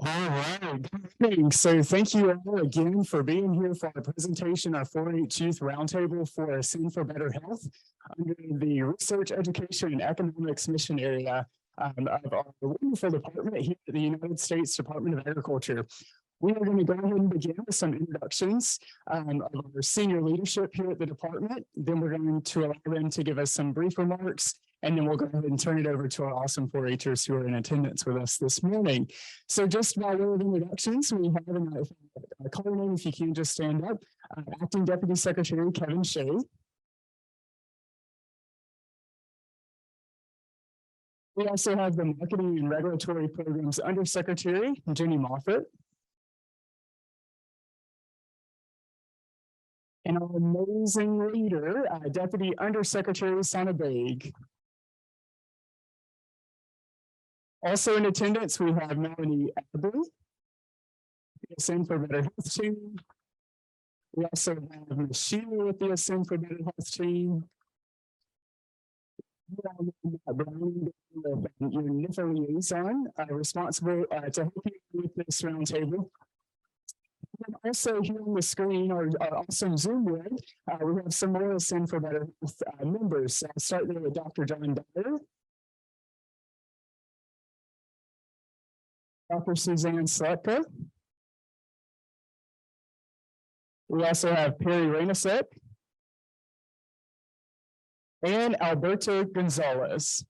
All right, thanks. So thank you all again for being here for our presentation, our 4-H Youth Roundtable for a Sin for Better Health under the Research, Education, and Economics mission area of our wonderful department here at the United States Department of Agriculture. We are going to go ahead and begin with some introductions of our senior leadership here at the department. Then we're going to allow them to give us some brief remarks, and then we'll go ahead and turn it over to our awesome 4-Hers who are in attendance with us this morning. So just by way of introductions, we have a caller name, if you can just stand up, Acting Deputy Secretary Kevin Shea. We also have the Marketing and Regulatory Programs Undersecretary, Jenny Moffett. And our amazing leader, Deputy Undersecretary Sana Baig. Also in attendance, we have Melanie Abu, the Sin for Better Health team. We also have Ms. Sheila with the Sin for Better Health team. Your NIFA liaison, responsible to help you with this roundtable. And also here on the screen, our awesome Zoom web, we have some more Sin for Better Health members. I'll start there with Dr. John Dyer, Dr. Suzanne Sletka. We also have Perry Reynesek and Alberto Gonzalez.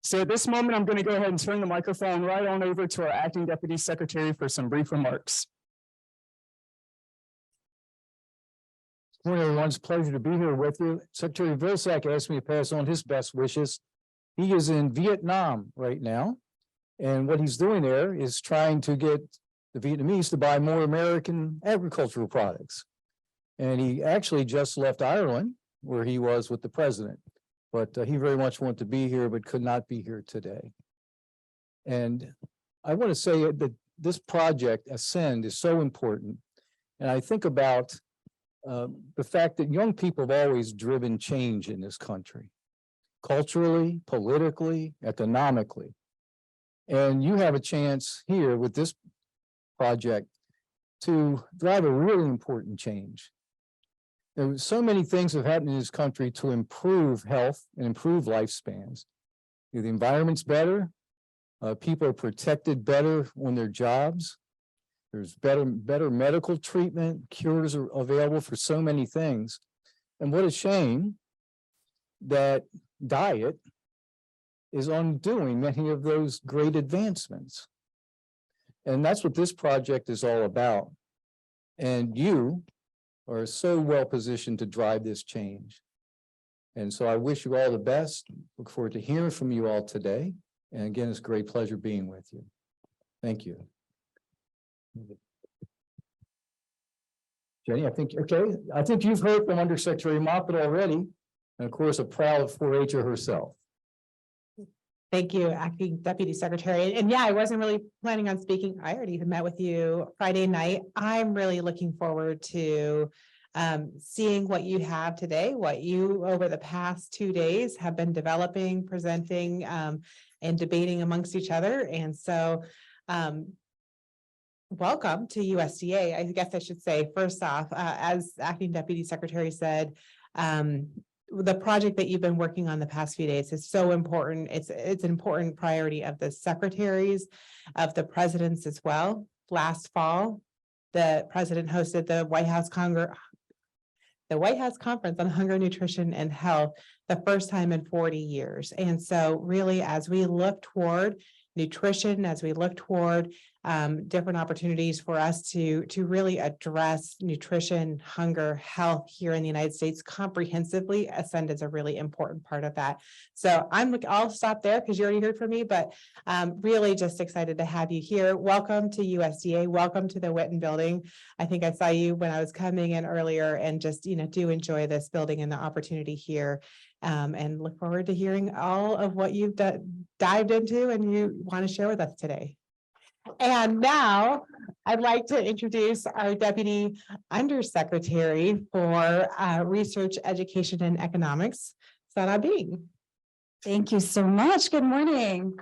So at this moment, I'm going to go ahead and turn the microphone right on over to our Acting Deputy Secretary for some brief remarks. Good morning, everyone. It's a pleasure to be here with you. Secretary Vilsack asked me to pass on his best wishes. He is in Vietnam right now, and what he's doing there is trying to get the Vietnamese to buy more American agricultural products. And he actually just left Ireland, where he was with the president. But he very much wanted to be here, but could not be here today. And I want to say that this project, Ascend, is so important. And I think about the fact that young people have always driven change in this country, culturally, politically, economically. And you have a chance here with this project to drive a really important change. There are so many things that have happened in this country to improve health and improve lifespans. The environment's better. People are protected better on their jobs. There's better medical treatment. Cures are available for so many things. And what a shame that diet is undoing many of those great advancements. And that's what this project is all about. And you are so well positioned to drive this change. And so I wish you all the best. Look forward to hearing from you all today. And again, it's a great pleasure being with you. Thank you. Jenny, I think you've heard from Undersecretary Moffett already, and of course, a proud 4-H'er herself. Thank you, Acting Deputy Secretary. And yeah, I wasn't really planning on speaking. I already met with you Friday night. I'm really looking forward to seeing what you have today, what you over the past 2 days have been developing, presenting, and debating amongst each other. And so welcome to USDA. I guess I should say, first off, as Acting Deputy Secretary said, the project that you've been working on the past few days is so important. It's an important priority of the secretaries, of the presidents as well. Last fall, the president hosted the White House Conference on Hunger, Nutrition, and Health, the first time in 40 years. And so really, as we look toward nutrition, as we look toward different opportunities for us to really address nutrition, hunger, health here in the United States comprehensively, Ascend is a really important part of that. So I'll stop there because you already heard from me, but really just excited to have you here. Welcome to USDA. Welcome to the Witten building. I think I saw you when I was coming in earlier, and just, do enjoy this building and the opportunity here. And look forward to hearing all of what you've dived into and you want to share with us today. And now I'd like to introduce our Deputy Undersecretary for Research, Education, and Economics, Sana Bean. Thank you so much. Good morning.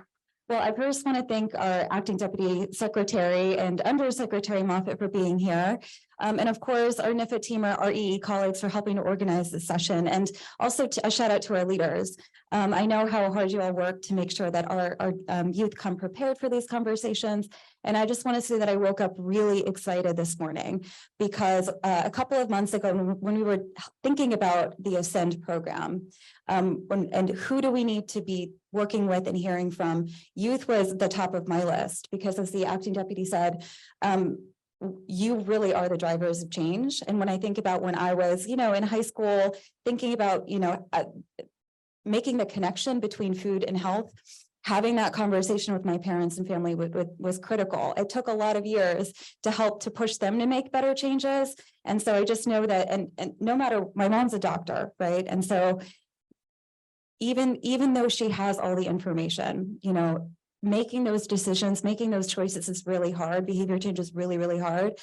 Well, I first want to thank our Acting Deputy Secretary and Undersecretary Moffitt for being here. And of course, our NIFA team, our REE colleagues for helping to organize this session. And also a shout out to our leaders. I know how hard you all work to make sure that our youth come prepared for these conversations. And I just want to say that I woke up really excited this morning because a couple of months ago, when we were thinking about the Ascend program, and who do we need to be working with and hearing from, youth was the top of my list because, as the acting deputy said, you really are the drivers of change. And when I think about when I was, in high school, thinking about, making the connection between food and health, having that conversation with my parents and family was critical. It took a lot of years to help to push them to make better changes. And so I just know that, and no matter, my mom's a doctor, right? And so even though she has all the information, making those decisions, making those choices is really hard. Behavior change is really, really hard.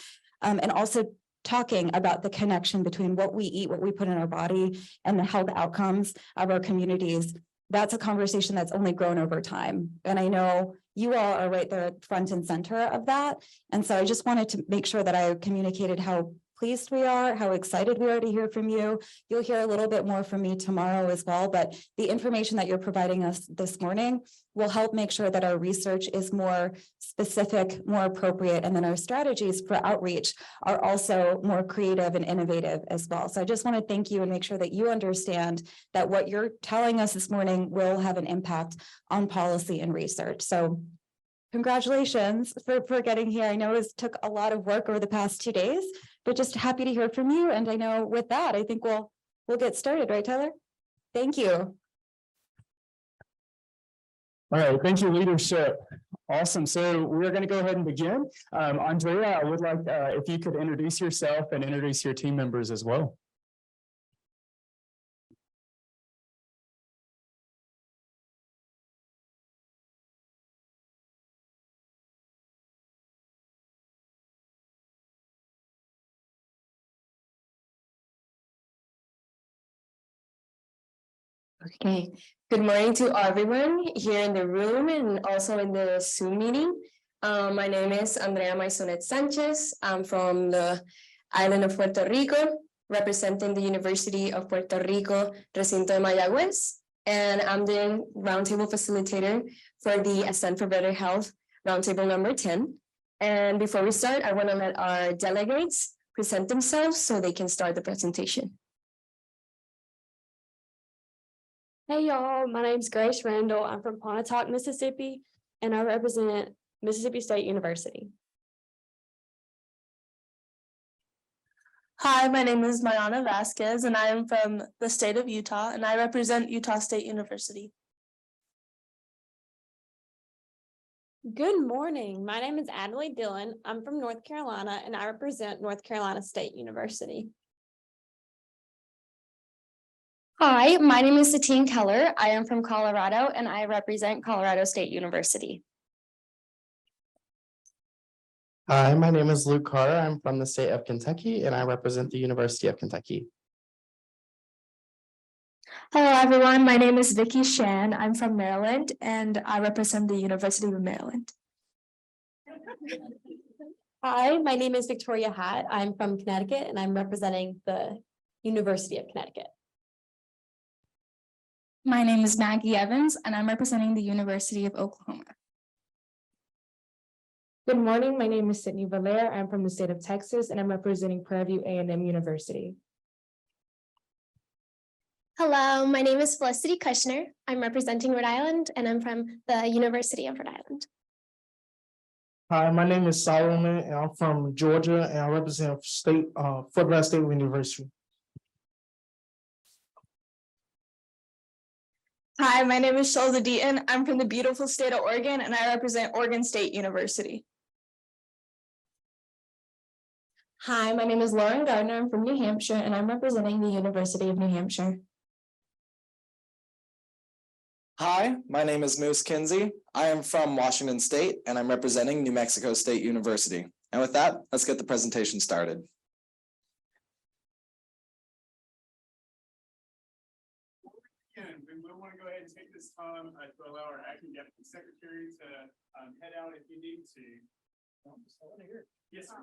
And also talking about the connection between what we eat, what we put in our body, and the health outcomes of our communities. That's a conversation that's only grown over time. And I know you all are right there at front and center of that. And so I just wanted to make sure that I communicated how pleased we are, how excited we are to hear from you. You'll hear a little bit more from me tomorrow as well, but the information that you're providing us this morning will help make sure that our research is more specific, more appropriate, and then our strategies for outreach are also more creative and innovative as well. So I just want to thank you and make sure that you understand that what you're telling us this morning will have an impact on policy and research. So congratulations for getting here. I know it took a lot of work over the past 2 days, but just happy to hear from you. And I know with that, I think we'll get started, right, Tyler? Thank you. All right, thank you, leadership. Awesome. So we're going to go ahead and begin. Andrea, I would like if you could introduce yourself and introduce your team members as well. Okay, good morning to everyone here in the room and also in the Zoom meeting. My name is Andrea Maisonet Sanchez. I'm from the island of Puerto Rico, representing the University of Puerto Rico, Recinto de Mayagüez, and I'm the Roundtable facilitator for the Ascend for Better Health Roundtable number 10. And before we start, I want to let our delegates present themselves so they can start the presentation. Hey y'all, my name's Grace Randall. I'm from Pontotoc, Mississippi, and I represent Mississippi State University. Hi, my name is Mariana Vasquez, and I am from the state of Utah, and I represent Utah State University. Good morning. My name is Adelaide Dillon. I'm from North Carolina, and I represent North Carolina State University. Hi, my name is Satine Keller. I am from Colorado and I represent Colorado State University. Hi, my name is Luke Carter. I'm from the state of Kentucky and I represent the University of Kentucky. Hello, everyone. My name is Vicky Shan. I'm from Maryland and I represent the University of Maryland. Hi, my name is Victoria Hatt. I'm from Connecticut and I'm representing the University of Connecticut. My name is Maggie Evans and I'm representing the University of Oklahoma. Good morning. My name is Sydney Valera. I'm from the state of Texas and I'm representing Prairie View A&M University. Hello, my name is Felicity Kushner. I'm representing Rhode Island and I'm from the University of Rhode Island. Hi, my name is Solomon and I'm from Georgia and I represent Fort Bragg State University. Hi, my name is Shelza Deaton. I'm from the beautiful state of Oregon and I represent Oregon State University. Hi, my name is Lauren Gardner. I'm from New Hampshire and I'm representing the University of New Hampshire. Hi, my name is Moose Kinsey. I am from Washington State and I'm representing New Mexico State University. And with that, let's get the presentation started. Again, we will want to go ahead and take this time to allow our acting deputy secretary to head out if you need to. Yes, sir.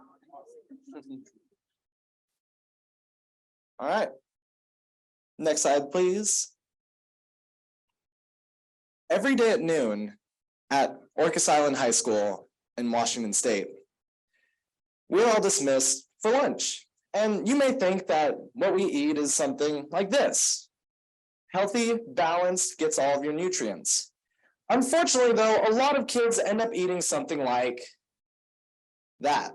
All right. Next slide, please. Every day at noon at Orcas Island High School in Washington State, we're all dismissed for lunch. And you may think that what we eat is something like this. Healthy, balanced, gets all of your nutrients. Unfortunately, though, a lot of kids end up eating something like that.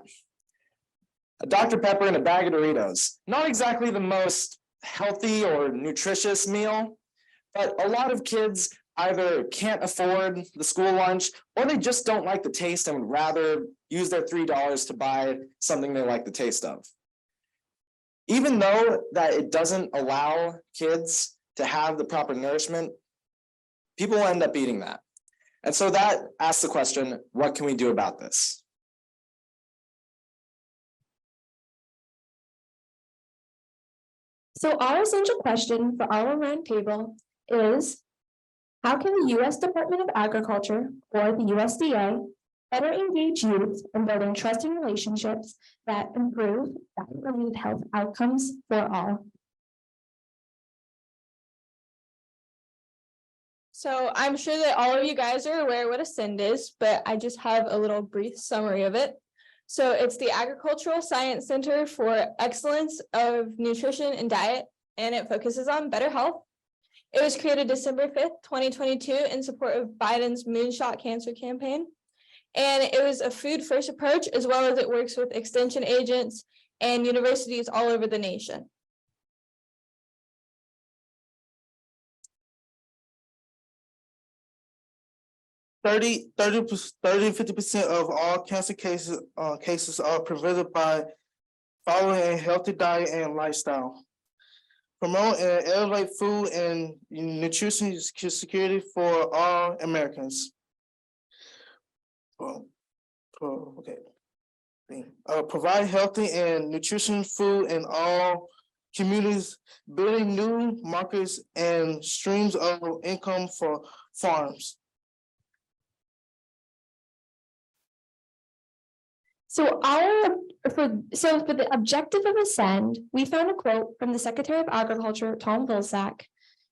A Dr. Pepper and a bag of Doritos. Not exactly the most healthy or nutritious meal, but a lot of kids either can't afford the school lunch or they just don't like the taste and would rather use their $3 to buy something they like the taste of. Even though that it doesn't allow kids to have the proper nourishment, people will end up eating that. And so that asks the question, what can we do about this? So our essential question for our roundtable is, how can the U.S. Department of Agriculture, or the USDA, better engage youth in building trusting relationships that improve diet-related health outcomes for all? So I'm sure that all of you guys are aware what ASCEND is, but I just have a little brief summary of it. So it's the Agricultural Science Center for Excellence of Nutrition and Diet, and it focuses on better health. It was created December 5th, 2022 in support of Biden's Moonshot Cancer campaign. And it was a food-first approach, as well as it works with extension agents and universities all over the nation. Thirty, 50% of all cancer cases are prevented by following a healthy diet and lifestyle. Promote and elevate food and nutrition security for all Americans. Provide healthy and nutritious food in all communities, building new markets and streams of income for farms. So for the objective of ASCEND, we found a quote from the Secretary of Agriculture, Tom Vilsack,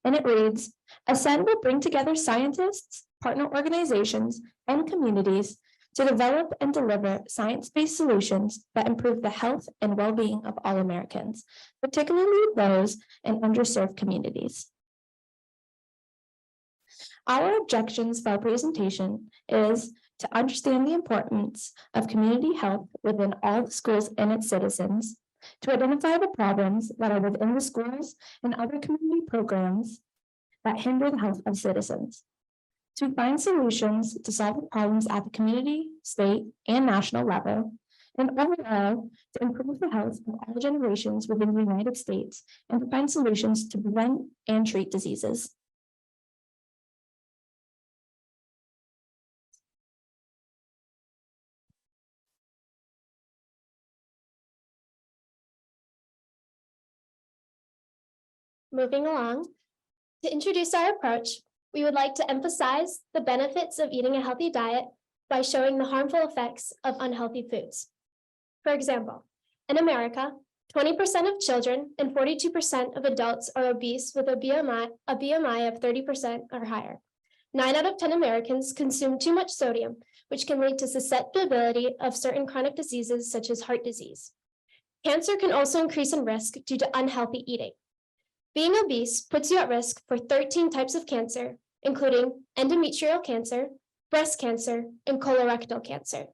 and it reads, "ASCEND will bring together scientists, partner organizations, and communities to develop and deliver science-based solutions that improve the health and well-being of all Americans, particularly those in underserved communities." Our objections for our presentation is to understand the importance of community health within all the schools and its citizens, to identify the problems that are within the schools and other community programs that hinder the health of citizens, to find solutions to solve the problems at the community, state, and national level, and overall to improve the health of all generations within the United States, and to find solutions to prevent and treat diseases. Moving along, to introduce our approach, we would like to emphasize the benefits of eating a healthy diet by showing the harmful effects of unhealthy foods. For example, in America, 20% of children and 42% of adults are obese with a BMI of 30% or higher. 9 out of 10 Americans consume too much sodium, which can lead to susceptibility of certain chronic diseases such as heart disease. Cancer can also increase in risk due to unhealthy eating. Being obese puts you at risk for 13 types of cancer, including endometrial cancer, breast cancer, and colorectal cancer.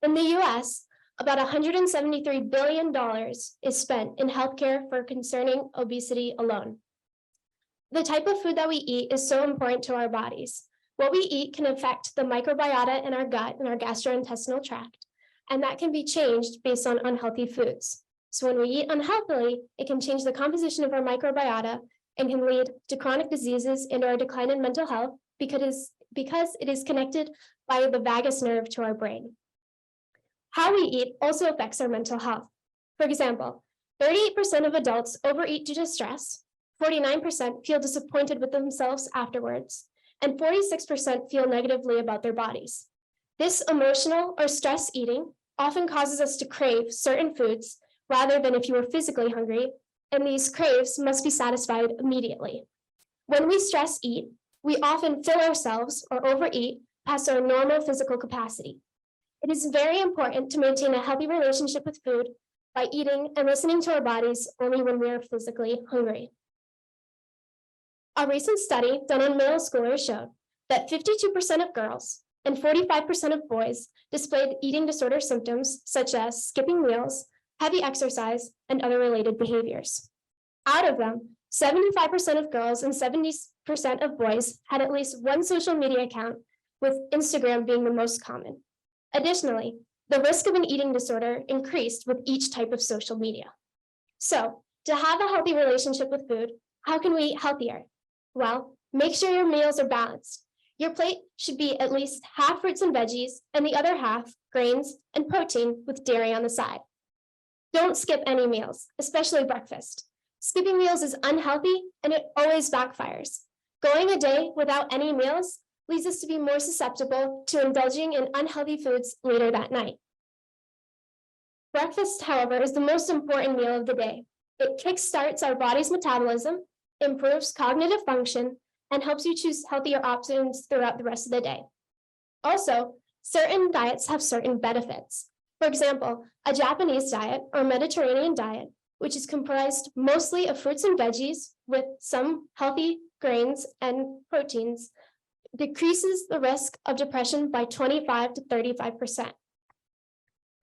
In the US, about $173 billion is spent in healthcare for concerning obesity alone. The type of food that we eat is so important to our bodies. What we eat can affect the microbiota in our gut and our gastrointestinal tract, and that can be changed based on unhealthy foods. So when we eat unhealthily, it can change the composition of our microbiota and can lead to chronic diseases and or a decline in mental health, because it is connected by the vagus nerve to our brain. How we eat also affects our mental health. For example, 38% of adults overeat due to stress, 49% feel disappointed with themselves afterwards, and 46% feel negatively about their bodies. This emotional or stress eating often causes us to crave certain foods rather than if you were physically hungry, and these craves must be satisfied immediately. When we stress eat, we often fill ourselves or overeat past our normal physical capacity. It is very important to maintain a healthy relationship with food by eating and listening to our bodies only when we are physically hungry. A recent study done on middle schoolers showed that 52% of girls and 45% of boys displayed eating disorder symptoms such as skipping meals, heavy exercise, and other related behaviors. Out of them, 75% of girls and 70% of boys had at least one social media account, with Instagram being the most common. Additionally, the risk of an eating disorder increased with each type of social media. So, to have a healthy relationship with food, how can we eat healthier? Well, make sure your meals are balanced. Your plate should be at least half fruits and veggies, and the other half grains and protein with dairy on the side. Don't skip any meals, especially breakfast. Skipping meals is unhealthy and it always backfires. Going a day without any meals leads us to be more susceptible to indulging in unhealthy foods later that night. Breakfast, however, is the most important meal of the day. It kickstarts our body's metabolism, improves cognitive function, and helps you choose healthier options throughout the rest of the day. Also, certain diets have certain benefits. For example, a Japanese diet or Mediterranean diet, which is comprised mostly of fruits and veggies with some healthy grains and proteins, decreases the risk of depression by 25 to 35%.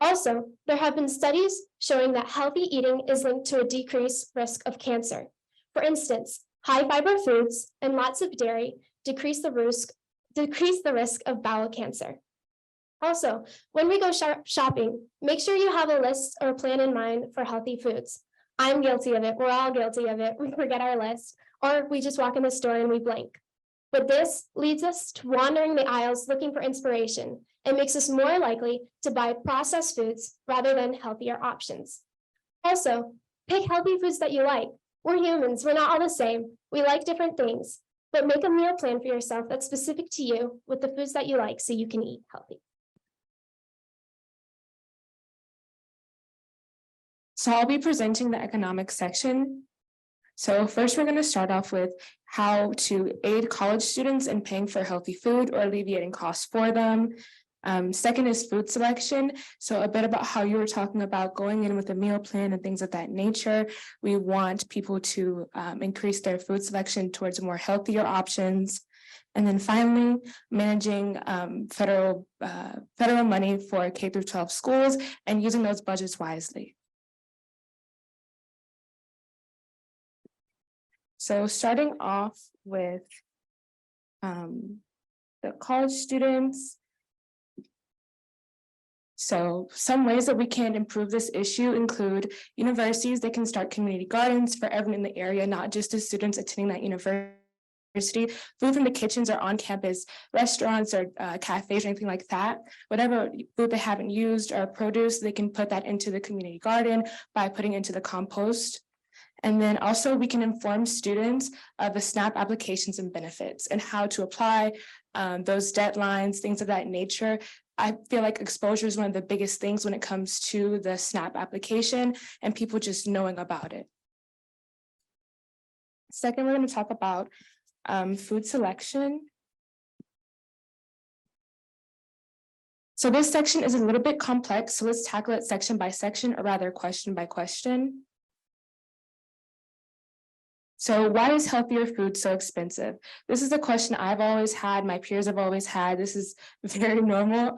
Also, there have been studies showing that healthy eating is linked to a decreased risk of cancer. For instance, high fiber foods and lots of dairy decrease the risk of bowel cancer. Also, when we go shopping, make sure you have a list or a plan in mind for healthy foods. I'm guilty of it. We're all guilty of it. We forget our list, or we just walk in the store and we blank. But this leads us to wandering the aisles looking for inspiration and makes us more likely to buy processed foods rather than healthier options. Also, pick healthy foods that you like. We're humans, we're not all the same. We like different things, but make a meal plan for yourself that's specific to you with the foods that you like so you can eat healthy. So I'll be presenting the economics section. So first, we're going to start off with how to aid college students in paying for healthy food or alleviating costs for them. Second is food selection. So a bit about how you were talking about going in with a meal plan and things of that nature. We want people to increase their food selection towards more healthier options. And then finally, managing federal money for K through 12 schools and using those budgets wisely. So starting off with the college students. So some ways that we can improve this issue include universities. They can start community gardens for everyone in the area, not just the students attending that university. Food from the kitchens or on-campus restaurants or cafes or anything like that. Whatever food they haven't used or produce, they can put that into the community garden by putting into the compost. And then also we can inform students of the SNAP applications and benefits and how to apply those deadlines, things of that nature. I feel like exposure is one of the biggest things when it comes to the SNAP application and people just knowing about it. Second, we're going to talk about food selection. So this section is a little bit complex, so let's tackle it section by section, or rather question by question. So why is healthier food so expensive? This is a question I've always had, my peers have always had. This is very normal.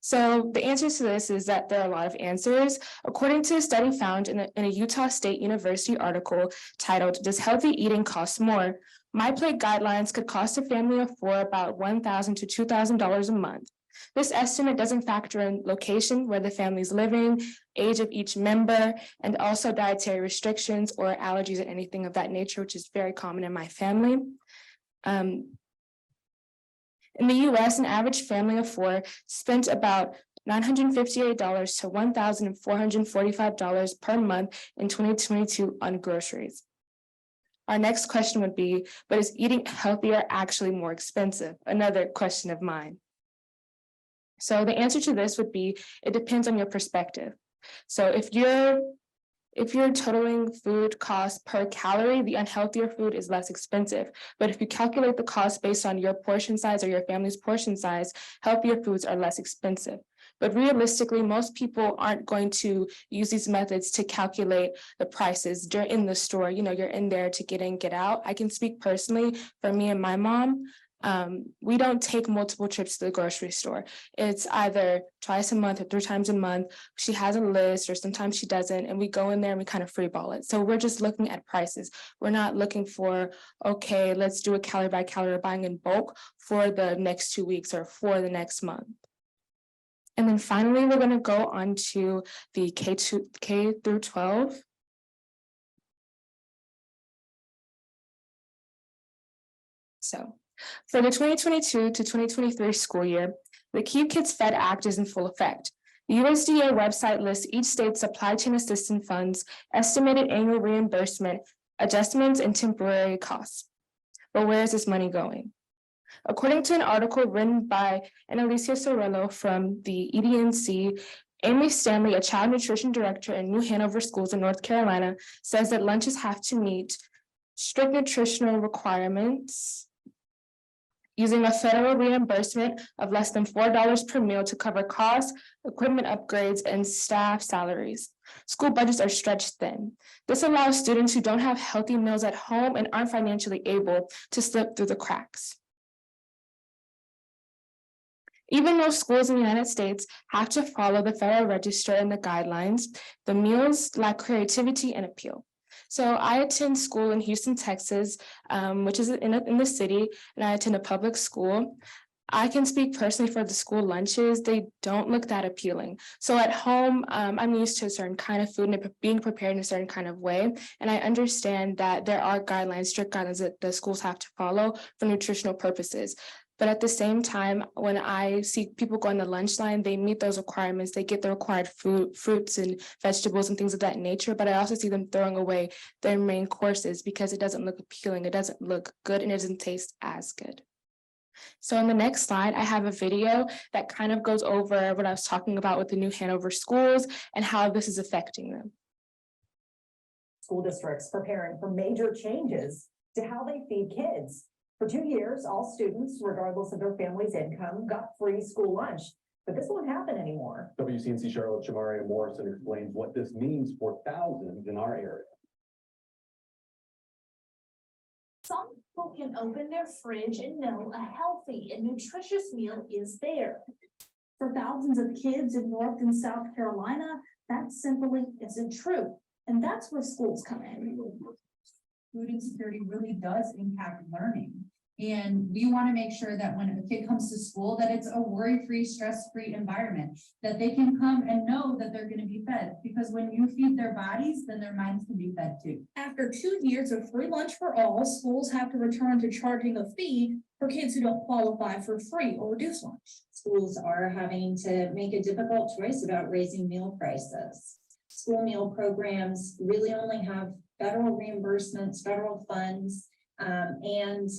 So the answer to this is that there are a lot of answers. According to a study found in a Utah State University article titled, "Does Healthy Eating Cost More?" My Plate guidelines could cost a family of four about $1,000 to $2,000 a month. This estimate doesn't factor in location, where the family is living, age of each member, and also dietary restrictions or allergies or anything of that nature, which is very common in my family. In the US, an average family of 4 spent about $958 to $1,445 per month in 2022 on groceries. Our next question would be, but is eating healthier actually more expensive? Another question of mine. So the answer to this would be, it depends on your perspective. So if you're totaling food cost per calorie, the unhealthier food is less expensive. But if you calculate the cost based on your portion size or your family's portion size, healthier foods are less expensive. But realistically, most people aren't going to use these methods to calculate the prices in the store. You know, you're in there to get in, get out. I can speak personally for me and my mom. We don't take multiple trips to the grocery store. It's either twice a month or 3 times a month. She has a list or sometimes she doesn't, and we go in there and we kind of freeball it. So we're just looking at prices. We're not looking for, okay, let's do a calorie by calorie buying in bulk for the next 2 weeks or for the next month. And then finally, we're going to go on to the K through 12. So for the 2022 to 2023 school year, the Keep Kids Fed Act is in full effect. The USDA website lists each state's supply chain assistance funds, estimated annual reimbursement, adjustments, and temporary costs. But where is this money going? According to an article written by Annalisa Sorello from the EDNC, Amy Stanley, a child nutrition director in New Hanover schools in North Carolina, says that lunches have to meet strict nutritional requirements using a federal reimbursement of less than $4 per meal to cover costs, equipment upgrades, and staff salaries. School budgets are stretched thin. This allows students who don't have healthy meals at home and aren't financially able to slip through the cracks. Even though schools in the United States have to follow the Federal Register and the guidelines, the meals lack creativity and appeal. So I attend school in Houston, Texas, which is in the city, and I attend a public school. I can speak personally for the school lunches. They don't look that appealing. So at home, I'm used to a certain kind of food and being prepared in a certain kind of way. And I understand that there are guidelines, strict guidelines that the schools have to follow for nutritional purposes. But at the same time, when I see people go on the lunch line, they meet those requirements. They get the required fruits and vegetables and things of that nature. But I also see them throwing away their main courses because it doesn't look appealing. It doesn't look good and it doesn't taste as good. So on the next slide, I have a video that kind of goes over what I was talking about with the New Hanover schools and how this is affecting them. School districts preparing for major changes to how they feed kids. For 2 years, all students, regardless of their family's income, got free school lunch, but this won't happen anymore. WCNC Charlotte Shamaria Morrison explains what this means for thousands in our area. Some people can open their fridge and know a healthy and nutritious meal is there. For thousands of kids in North and South Carolina, that simply isn't true. And that's where schools come in. Food insecurity really does impact learning. And we want to make sure that when a kid comes to school, that it's a worry-free, stress-free environment, that they can come and know that they're going to be fed. Because when you feed their bodies, then their minds can be fed too. After 2 years of free lunch for all, schools have to return to charging a fee for kids who don't qualify for free or reduced lunch. Schools are having to make a difficult choice about raising meal prices. School meal programs really only have federal reimbursements, federal funds, and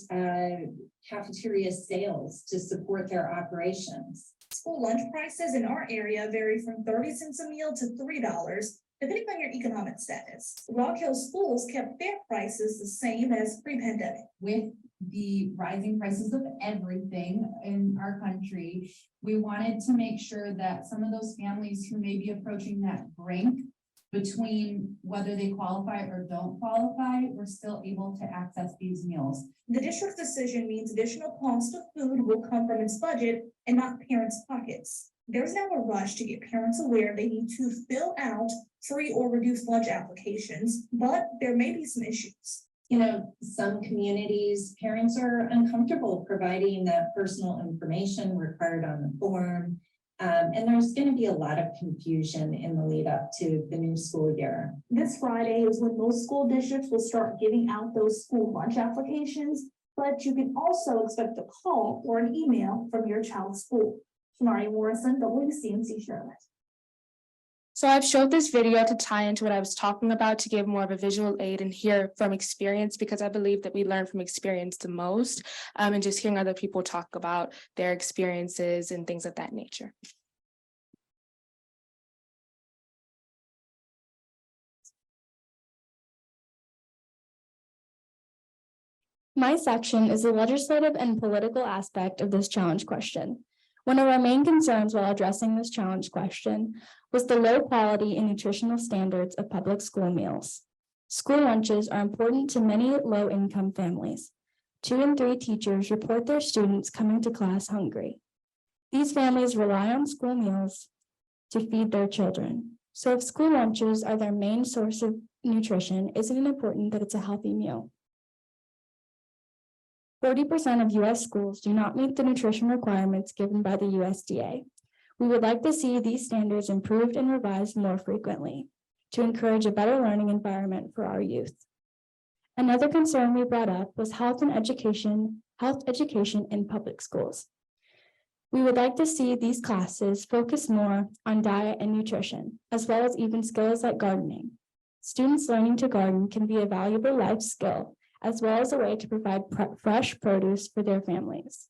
cafeteria sales to support their operations. School lunch prices in our area vary from 30 cents a meal to $3, depending on your economic status. Rock Hill schools kept their prices the same as pre-pandemic. With the rising prices of everything in our country, we wanted to make sure that some of those families who may be approaching that brink between whether they qualify or don't qualify, we're still able to access these meals. The district's decision means additional cost of food will come from its budget and not parents' pockets. There's now a rush to get parents aware they need to fill out free or reduced lunch applications, but there may be some issues. You know, some communities, parents are uncomfortable providing that personal information required on the form. And there's going to be a lot of confusion in the lead up to the new school year. This Friday is when most school districts will start giving out those school lunch applications. but you can also expect a call or an email from your child's school. Shamari Morrison, WCMC Charlotte. So I've showed this video to tie into what I was talking about to give more of a visual aid and hear from experience, because I believe that we learn from experience the most, and just hearing other people talk about their experiences and things of that nature. My section is the legislative and political aspect of this challenge question. One of our main concerns while addressing this challenge question was the low quality and nutritional standards of public school meals. School lunches are important to many low-income families. 2 in 3 teachers report their students coming to class hungry. These families rely on school meals to feed their children. So if school lunches are their main source of nutrition, isn't it important that it's a healthy meal? 40% of U.S. schools do not meet the nutrition requirements given by the USDA. We would like to see these standards improved and revised more frequently to encourage a better learning environment for our youth. Another concern we brought up was health education in public schools. We would like to see these classes focus more on diet and nutrition, as well as even skills like gardening. Students learning to garden can be a valuable life skill, as well as a way to provide fresh produce for their families.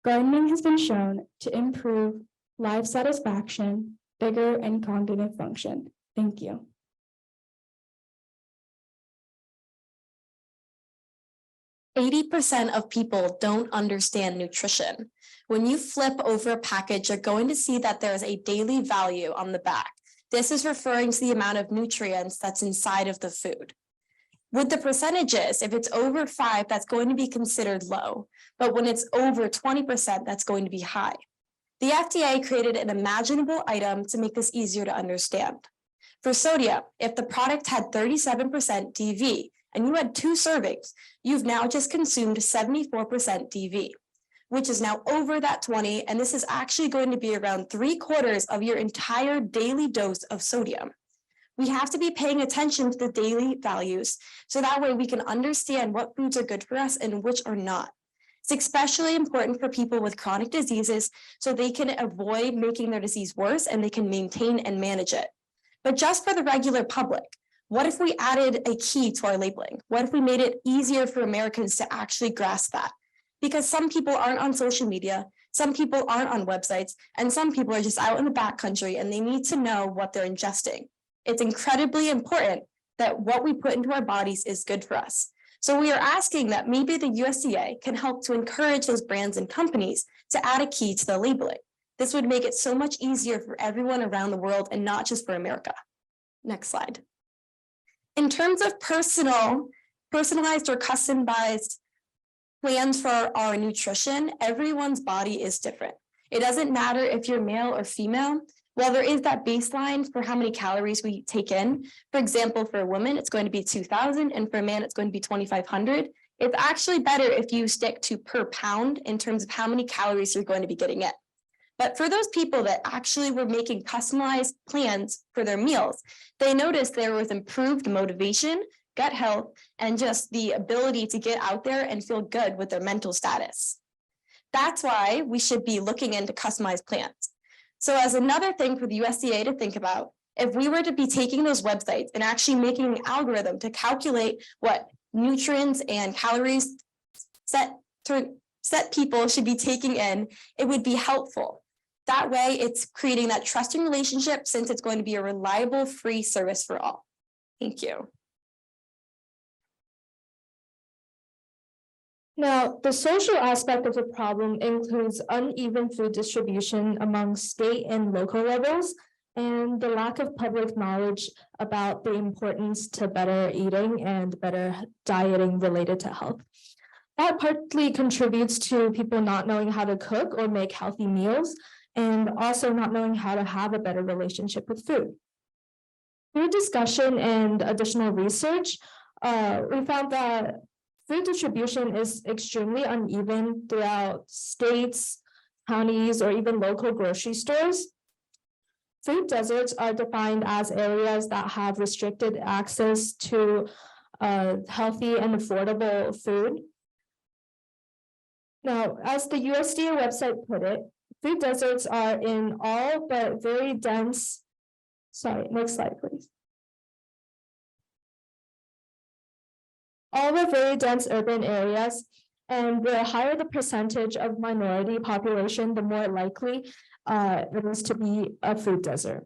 Gardening has been shown to improve life satisfaction, vigor, and cognitive function. Thank you. %80 of people don't understand nutrition. When you flip over a package, you're going to see that there is a daily value on the back. This is referring to the amount of nutrients that's inside of the food. With the percentages, if it's over 5, that's going to be considered low. But when it's over 20%, that's going to be high. The FDA created an imaginable item to make this easier to understand. For sodium, if the product had 37% DV and you had 2 servings, you've now just consumed 74% DV, which is now over that 20, and this is actually going to be around 3/4 of your entire daily dose of sodium. We have to be paying attention to the daily values, so that way we can understand what foods are good for us and which are not. It's especially important for people with chronic diseases, so they can avoid making their disease worse and they can maintain and manage it. But just for the regular public, what if we added a key to our labeling? What if we made it easier for Americans to actually grasp that? Because some people aren't on social media, some people aren't on websites, and some people are just out in the backcountry and they need to know what they're ingesting. It's incredibly important that what we put into our bodies is good for us. So we are asking that maybe the USDA can help to encourage those brands and companies to add a key to the labeling. This would make it so much easier for everyone around the world and not just for America. Next slide. In terms of personalized or customized plans for our nutrition, everyone's body is different. It doesn't matter if you're male or female. While there is that baseline for how many calories we take in, for example, for a woman, it's going to be 2,000, and for a man, it's going to be 2,500. It's actually better if you stick to per pound in terms of how many calories you're going to be getting in. But for those people that actually were making customized plans for their meals, they noticed there was improved motivation, gut health, and just the ability to get out there and feel good with their mental status. That's why we should be looking into customized plans. So as another thing for the USDA to think about, if we were to be taking those websites and actually making an algorithm to calculate what nutrients and calories set people should be taking in, it would be helpful. That way, it's creating that trusting relationship since it's going to be a reliable, free service for all. Thank you. Now, the social aspect of the problem includes uneven food distribution among state and local levels, and the lack of public knowledge about the importance to better eating and better dieting related to health. That partly contributes to people not knowing how to cook or make healthy meals, and also not knowing how to have a better relationship with food. Through discussion and additional research, we found that food distribution is extremely uneven throughout states, counties, or even local grocery stores. Food deserts are defined as areas that have restricted access to healthy and affordable food. Now, as the USDA website put it, food deserts are in all but very dense, sorry, next slide, please. All the very dense urban areas, and the higher the percentage of minority population, the more likely it is to be a food desert.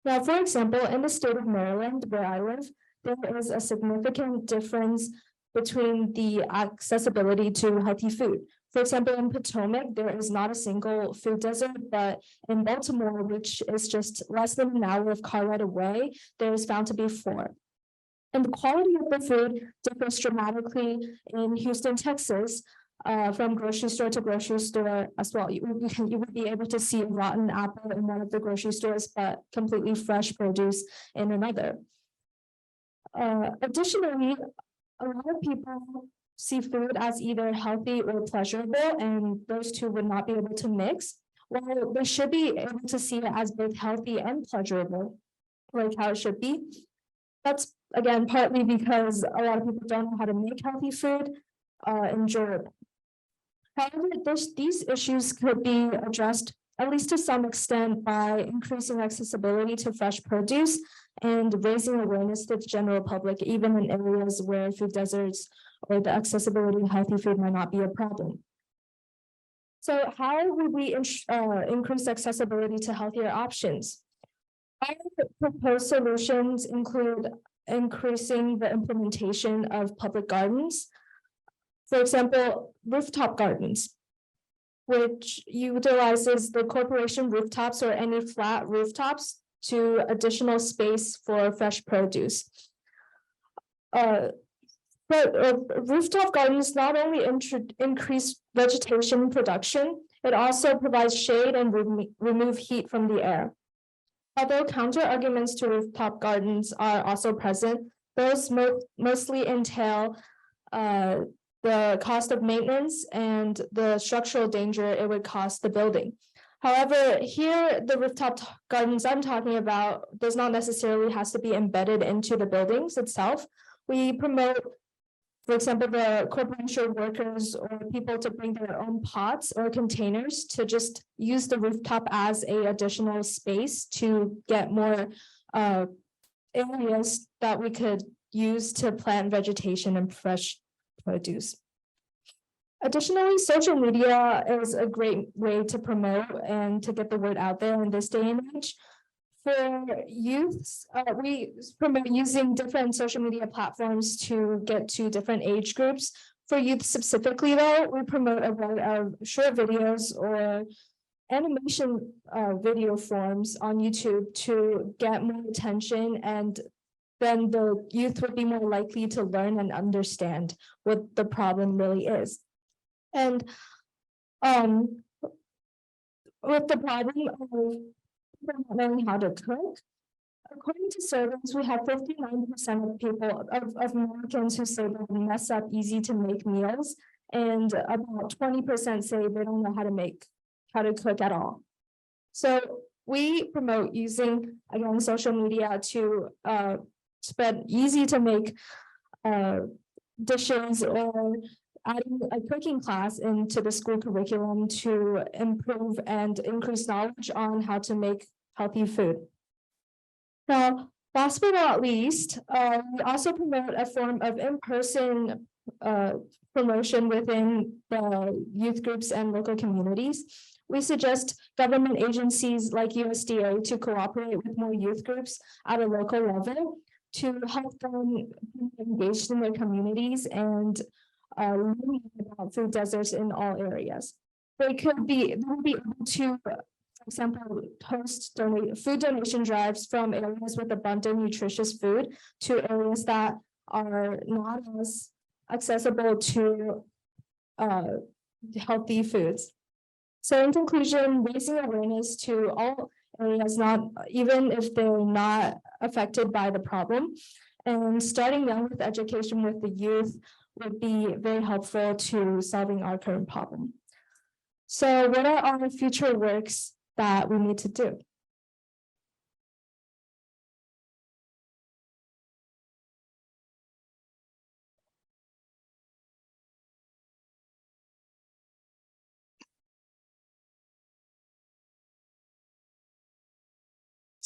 Now, for example, in the state of Maryland, where I live, there is a significant difference between the accessibility to healthy food. For example, in Potomac, there is not a single food desert, but in Baltimore, which is just less than an hour of car ride away, there is found to be 4. And the quality of the food differs dramatically in Houston, Texas, from grocery store to grocery store as well. You would be able to see a rotten apple in one of the grocery stores, but completely fresh produce in another. Additionally, a lot of people see food as either healthy or pleasurable, and those two would not be able to mix. Well, they should be able to see it as both healthy and pleasurable, like how it should be. That's again partly because a lot of people don't know how to make healthy food enjoyable. However, these issues could be addressed, at least to some extent, by increasing accessibility to fresh produce and raising awareness to the general public, even in areas where food deserts or the accessibility to healthy food might not be a problem. So how would we increase accessibility to healthier options? Our proposed solutions include increasing the implementation of public gardens. For example, rooftop gardens, which utilizes the corporation rooftops or any flat rooftops to additional space for fresh produce. Rooftop gardens not only increase vegetation production, it also provides shade and remove heat from the air. Although counter arguments to rooftop gardens are also present, those mostly entail the cost of maintenance and the structural danger it would cost the building. However, here the rooftop gardens I'm talking about does not necessarily has to be embedded into the buildings itself. We promote, for example, the corporation workers or people to bring their own pots or containers to just use the rooftop as a additional space to get more areas that we could use to plant vegetation and fresh produce. Additionally, social media is a great way to promote and to get the word out there in this day and age. For youths, we promote using different social media platforms to get to different age groups. For youth specifically, though, we promote a lot of short videos or animation video forms on YouTube to get more attention, and then the youth would be more likely to learn and understand what the problem really is. And with the problem of not knowing how to cook, according to surveys, we have 59% of people, of Americans who say they mess up easy to make meals, and about 20% say they don't know how to cook at all. So we promote using, again, social media to spread easy to make dishes, or adding a cooking class into the school curriculum to improve and increase knowledge on how to make healthy food. Now, last but not least, we also promote a form of in-person promotion within the youth groups and local communities. We suggest government agencies like USDA to cooperate with more youth groups at a local level to help them be engaged in their communities and learning about food deserts in all areas. They will be able to, for example, host food donation drives from areas with abundant nutritious food to areas that are not as accessible to healthy foods. So in conclusion, raising awareness to all areas, even if they're not affected by the problem, and starting young with education with the youth would be very helpful to solving our current problem. So what are our future works that we need to do?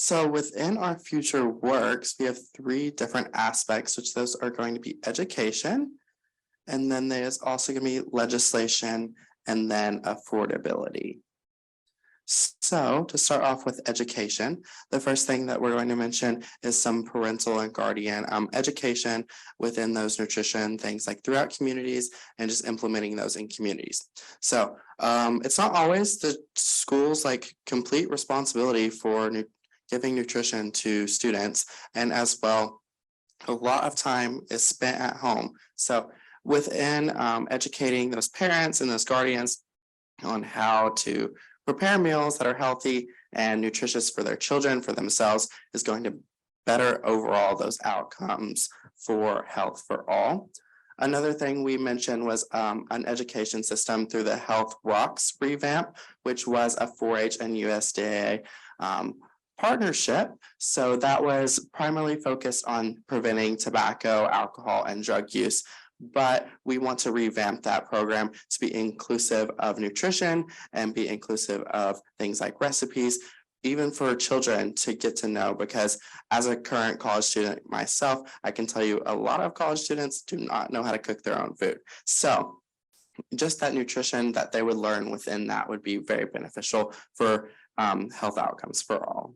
So within our future works, we have 3 different aspects, which those are going to be education. And then there's also going to be legislation and then affordability. So to start off with education, the first thing that we're going to mention is some parental and guardian education within those nutrition things like throughout communities and just implementing those in communities. So it's not always the school's like complete responsibility for giving nutrition to students, and as well, a lot of time is spent at home. So within educating those parents and those guardians on how to prepare meals that are healthy and nutritious for their children, for themselves, is going to better overall those outcomes for health for all. Another thing we mentioned was an education system through the Health Rocks revamp, which was a 4-H and USDA partnership. So that was primarily focused on preventing tobacco, alcohol, and drug use. But we want to revamp that program to be inclusive of nutrition and be inclusive of things like recipes, even for children to get to know, because as a current college student myself, I can tell you a lot of college students do not know how to cook their own food. So just that nutrition that they would learn within that would be very beneficial for health outcomes for all.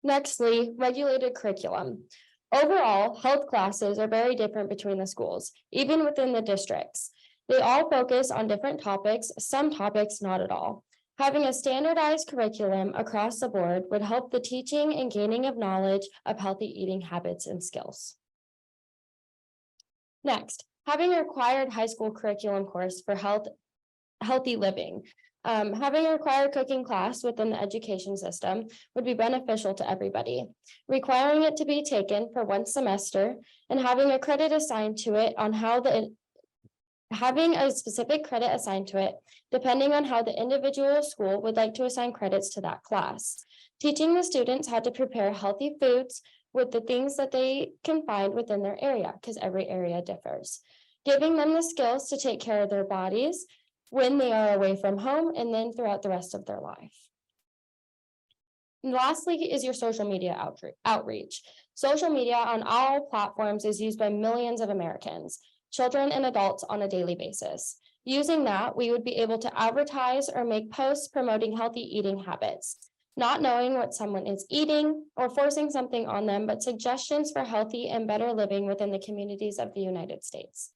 Nextly, regulated curriculum. Overall, health classes are very different between the schools, even within the districts. They all focus on different topics, some topics not at all. Having a standardized curriculum across the board would help the teaching and gaining of knowledge of healthy eating habits and skills. Next, having a required high school curriculum course for healthy living. Having a required cooking class within the education system would be beneficial to everybody. Requiring it to be taken for 1 semester and having a credit assigned to it on having a specific credit assigned to it, depending on how the individual school would like to assign credits to that class. Teaching the students how to prepare healthy foods with the things that they can find within their area, because every area differs. Giving them the skills to take care of their bodies when they are away from home and then throughout the rest of their life. And lastly is your social media outreach. Social media on all platforms is used by millions of Americans, children and adults on a daily basis. Using that, we would be able to advertise or make posts promoting healthy eating habits, not knowing what someone is eating or forcing something on them, but suggestions for healthy and better living within the communities of the United States.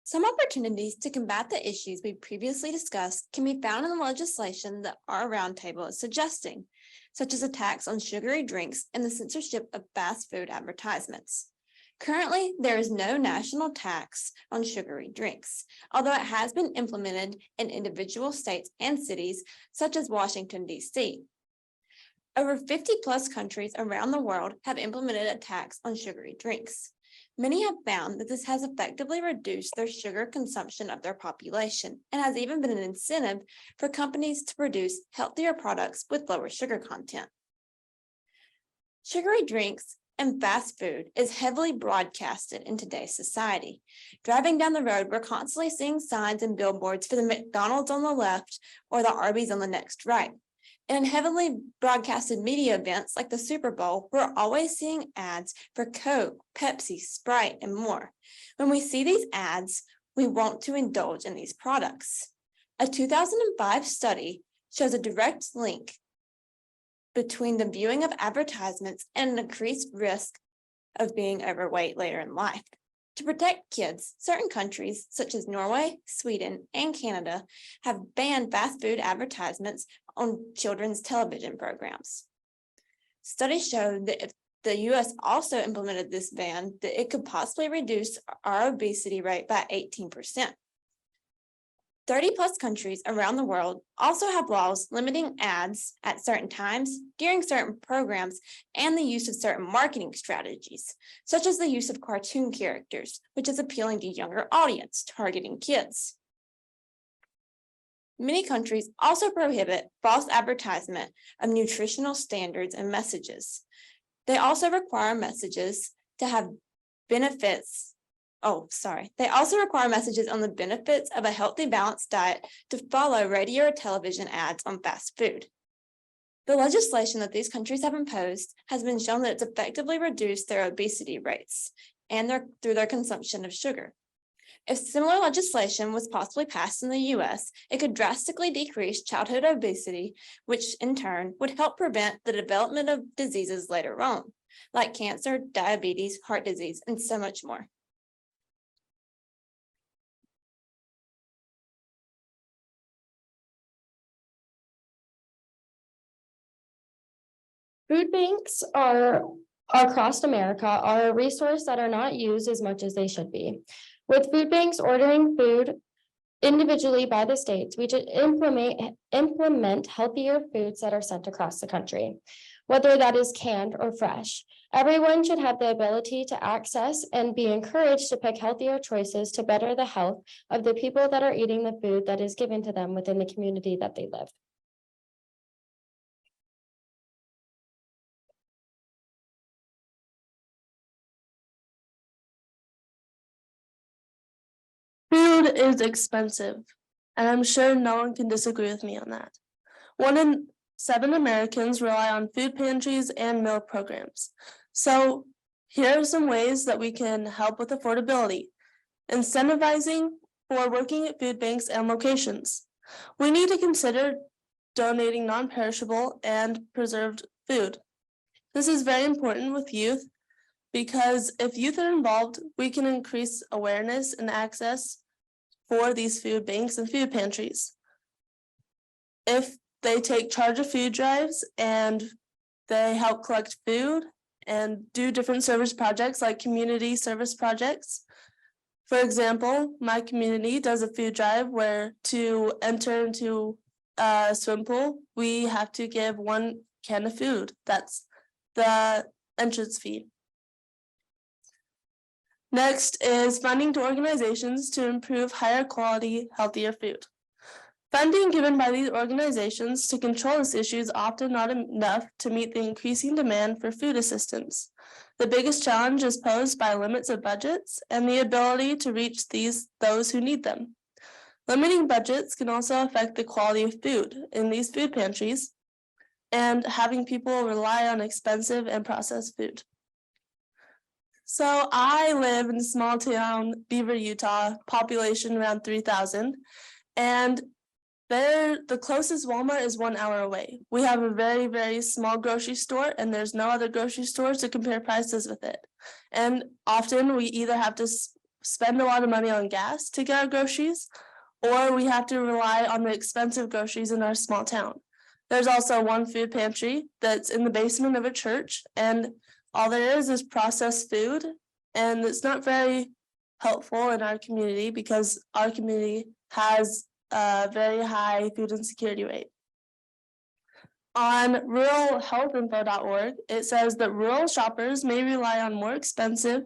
Some opportunities to combat the issues we previously discussed can be found in the legislation that our roundtable is suggesting, such as a tax on sugary drinks and the censorship of fast food advertisements. Currently, there is no national tax on sugary drinks, although it has been implemented in individual states and cities, such as Washington, D.C. Over 50+ countries around the world have implemented a tax on sugary drinks. Many have found that this has effectively reduced their sugar consumption of their population and has even been an incentive for companies to produce healthier products with lower sugar content. Sugary drinks and fast food is heavily broadcasted in today's society. Driving down the road, we're constantly seeing signs and billboards for the McDonald's on the left or the Arby's on the next right. In heavily broadcasted media events like the Super Bowl, we're always seeing ads for Coke, Pepsi, Sprite, and more. When we see these ads, we want to indulge in these products. A 2005 study shows a direct link between the viewing of advertisements and an increased risk of being overweight later in life. To protect kids, certain countries such as Norway, Sweden, and Canada have banned fast food advertisements on children's television programs. Studies show that if the US also implemented this ban, that it could possibly reduce our obesity rate by 18%. 30+ countries around the world also have laws limiting ads at certain times, during certain programs, and the use of certain marketing strategies, such as the use of cartoon characters, which is appealing to younger audience, targeting kids. Many countries also prohibit false advertisement of nutritional standards and messages. They also require messages to have benefits. They also require messages on the benefits of a healthy, balanced diet to follow radio or television ads on fast food. The legislation that these countries have imposed has been shown that it's effectively reduced their obesity rates and through their consumption of sugar. If similar legislation was possibly passed in the US, it could drastically decrease childhood obesity, which in turn would help prevent the development of diseases later on, like cancer, diabetes, heart disease, and so much more. Food banks are across America are a resource that are not used as much as they should be. With food banks ordering food individually by the states, we should implement healthier foods that are sent across the country, whether that is canned or fresh. Everyone should have the ability to access and be encouraged to pick healthier choices to better the health of the people that are eating the food that is given to them within the community that they live. Food is expensive, and I'm sure no one can disagree with me on that. 1 in 7 Americans rely on food pantries and meal programs. So here are some ways that we can help with affordability. Incentivizing for working at food banks and locations. We need to consider donating non-perishable and preserved food. This is very important with youth because if youth are involved, we can increase awareness and access for these food banks and food pantries. If they take charge of food drives and they help collect food and do different service projects like community service projects. For example, my community does a food drive where to enter into a swim pool, we have to give 1 can of food. That's the entrance fee. Next is funding to organizations to improve higher quality, healthier food. Funding given by these organizations to control this issue is often not enough to meet the increasing demand for food assistance. The biggest challenge is posed by limits of budgets and the ability to reach those who need them. Limiting budgets can also affect the quality of food in these food pantries and having people rely on expensive and processed food. So I live in a small town, Beaver, Utah, population around 3,000, and the closest Walmart is 1 hour away. We have a very, very small grocery store, and there's no other grocery stores to compare prices with it. And often we either have to spend a lot of money on gas to get our groceries, or we have to rely on the expensive groceries in our small town. There's also 1 food pantry that's in the basement of a church, and all there is processed food, and it's not very helpful in our community because our community has a very high food insecurity rate. On ruralhealthinfo.org, it says that rural shoppers may rely on more expensive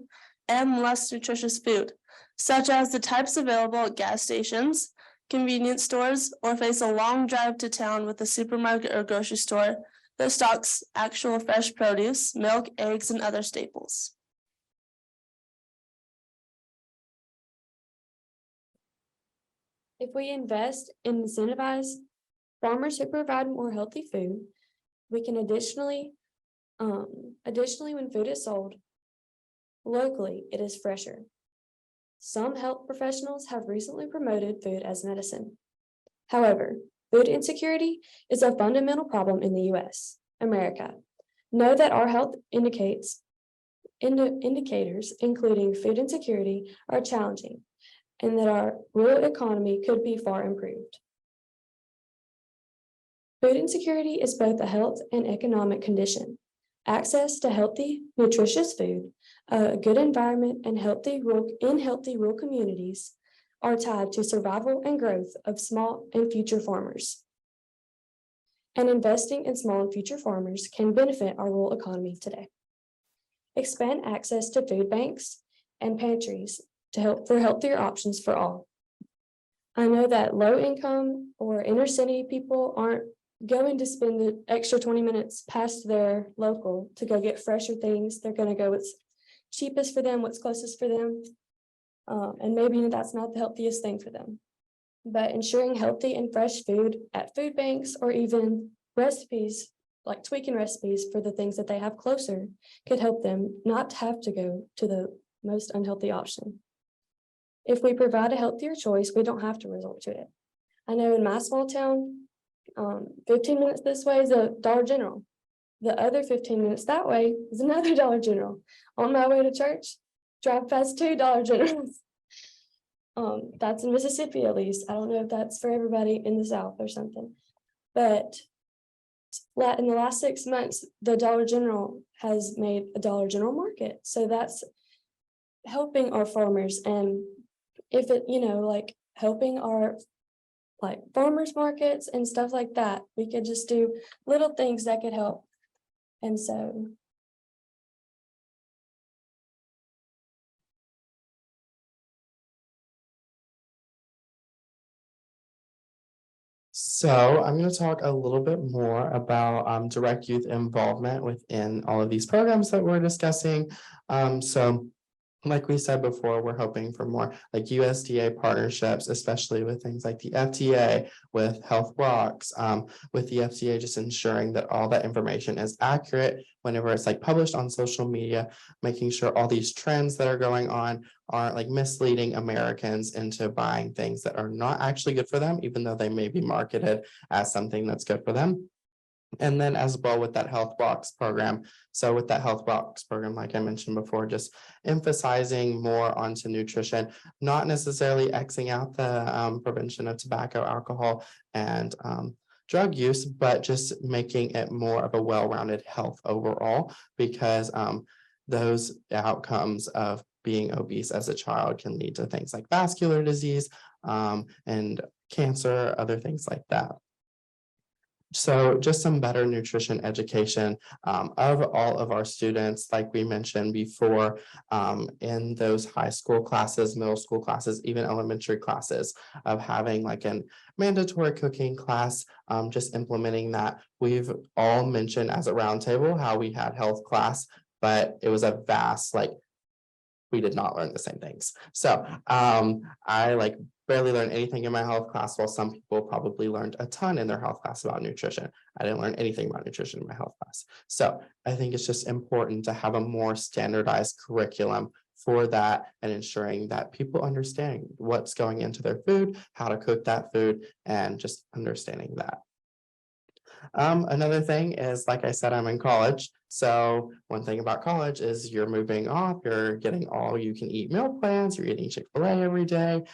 and less nutritious food, such as the types available at gas stations, convenience stores, or face a long drive to town with a supermarket or grocery store that stocks actual fresh produce, milk, eggs, and other staples. If we invest in incentivize farmers who provide more healthy food, we can additionally, when food is sold locally, it is fresher. Some health professionals have recently promoted food as medicine. However, food insecurity is a fundamental problem in the US, America. Know that our health indicators, including food insecurity, are challenging, and that our rural economy could be far improved. Food insecurity is both a health and economic condition. Access to healthy, nutritious food, a good environment, and healthy rural communities are tied to survival and growth of small and future farmers. And investing in small and future farmers can benefit our rural economy today. Expand access to food banks and pantries for healthier options for all. I know that low income or inner city people aren't going to spend the extra 20 minutes past their local to go get fresher things. They're going to go what's cheapest for them, what's closest for them. And maybe that's not the healthiest thing for them. But ensuring healthy and fresh food at food banks, or even recipes, like tweaking recipes for the things that they have closer, could help them not have to go to the most unhealthy option. If we provide a healthier choice, we don't have to resort to it. I know in my small town, 15 minutes this way is a Dollar General. The other 15 minutes that way is another Dollar General. On my way to church, drive past 2 Dollar Generals. That's in Mississippi, at least. I don't know if that's for everybody in the South or something. But in the last 6 months, the Dollar General has made a Dollar General market. So that's helping our farmers. And if it, like helping our farmers markets and stuff like that, we could just do little things that could help. And so. So I'm going to talk a little bit more about direct youth involvement within all of these programs that we're discussing. So like we said before, we're hoping for more like USDA partnerships, especially with things like the FDA, with Health Rocks, with the FDA, just ensuring that all that information is accurate whenever it's published on social media, making sure all these trends that are going on aren't misleading Americans into buying things that are not actually good for them, even though they may be marketed as something that's good for them. And then as well with that Health Box program. So with that Health Box program, like I mentioned before, just emphasizing more onto nutrition, not necessarily Xing out the prevention of tobacco, alcohol, and drug use, but just making it more of a well-rounded health overall, because those outcomes of being obese as a child can lead to things like vascular disease and cancer, other things like that. So just some better nutrition education of all of our students, like we mentioned before, in those high school classes, middle school classes, even elementary classes, of having a mandatory cooking class, just implementing that. We've all mentioned as a roundtable how we had health class, but it was a vast, we did not learn the same things. So I barely learned anything in my health class, while some people probably learned a ton in their health class about nutrition. I didn't learn anything about nutrition in my health class. So I think it's just important to have a more standardized curriculum for that, and ensuring that people understand what's going into their food, how to cook that food, and just understanding that. Another thing is, like I said, I'm in college. So one thing about college is you're moving off, you're getting all you can eat meal plans, you're eating Chick-fil-A every day,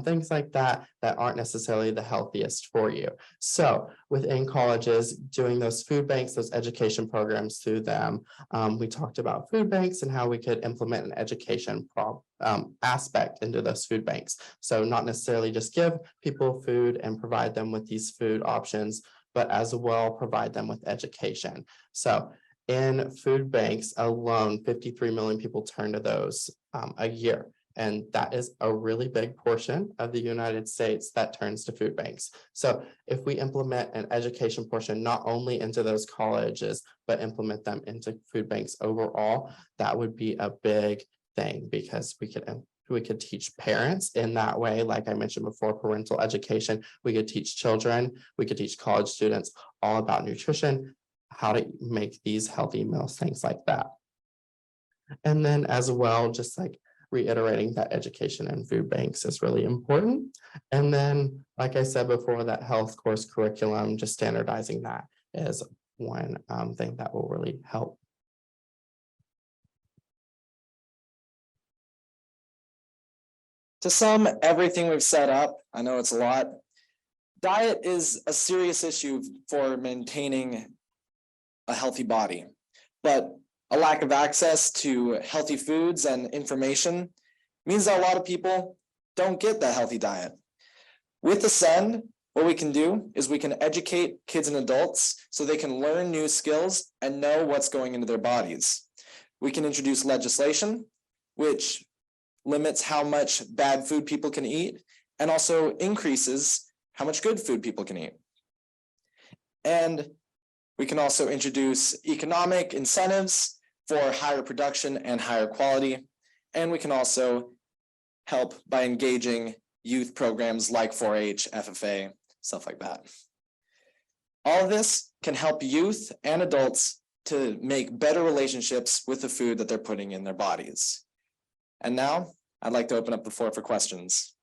things like that aren't necessarily the healthiest for you. So within colleges, doing those food banks, those education programs through them, we talked about food banks and how we could implement an education aspect into those food banks. So not necessarily just give people food and provide them with these food options, but as well provide them with education. So in food banks alone, 53 million people turn to those a year. And that is a really big portion of the United States that turns to food banks. So if we implement an education portion, not only into those colleges, but implement them into food banks overall, that would be a big thing, because we could teach parents in that way. Like I mentioned before, parental education. We could teach children, we could teach college students all about nutrition, how to make these healthy meals, things like that. And then as well, just reiterating that education in food banks is really important. And then, like I said before, that health course curriculum, just standardizing that is one thing that will really help. To sum everything we've set up, I know it's a lot. Diet is a serious issue for maintaining a healthy body, but a lack of access to healthy foods and information means that a lot of people don't get that healthy diet. With Ascend, what we can do is we can educate kids and adults so they can learn new skills and know what's going into their bodies. We can introduce legislation, which limits how much bad food people can eat, and also increases how much good food people can eat. And we can also introduce economic incentives for higher production and higher quality. And we can also help by engaging youth programs like 4-H, FFA, stuff like that. All of this can help youth and adults to make better relationships with the food that they're putting in their bodies. And now I'd like to open up the floor for questions.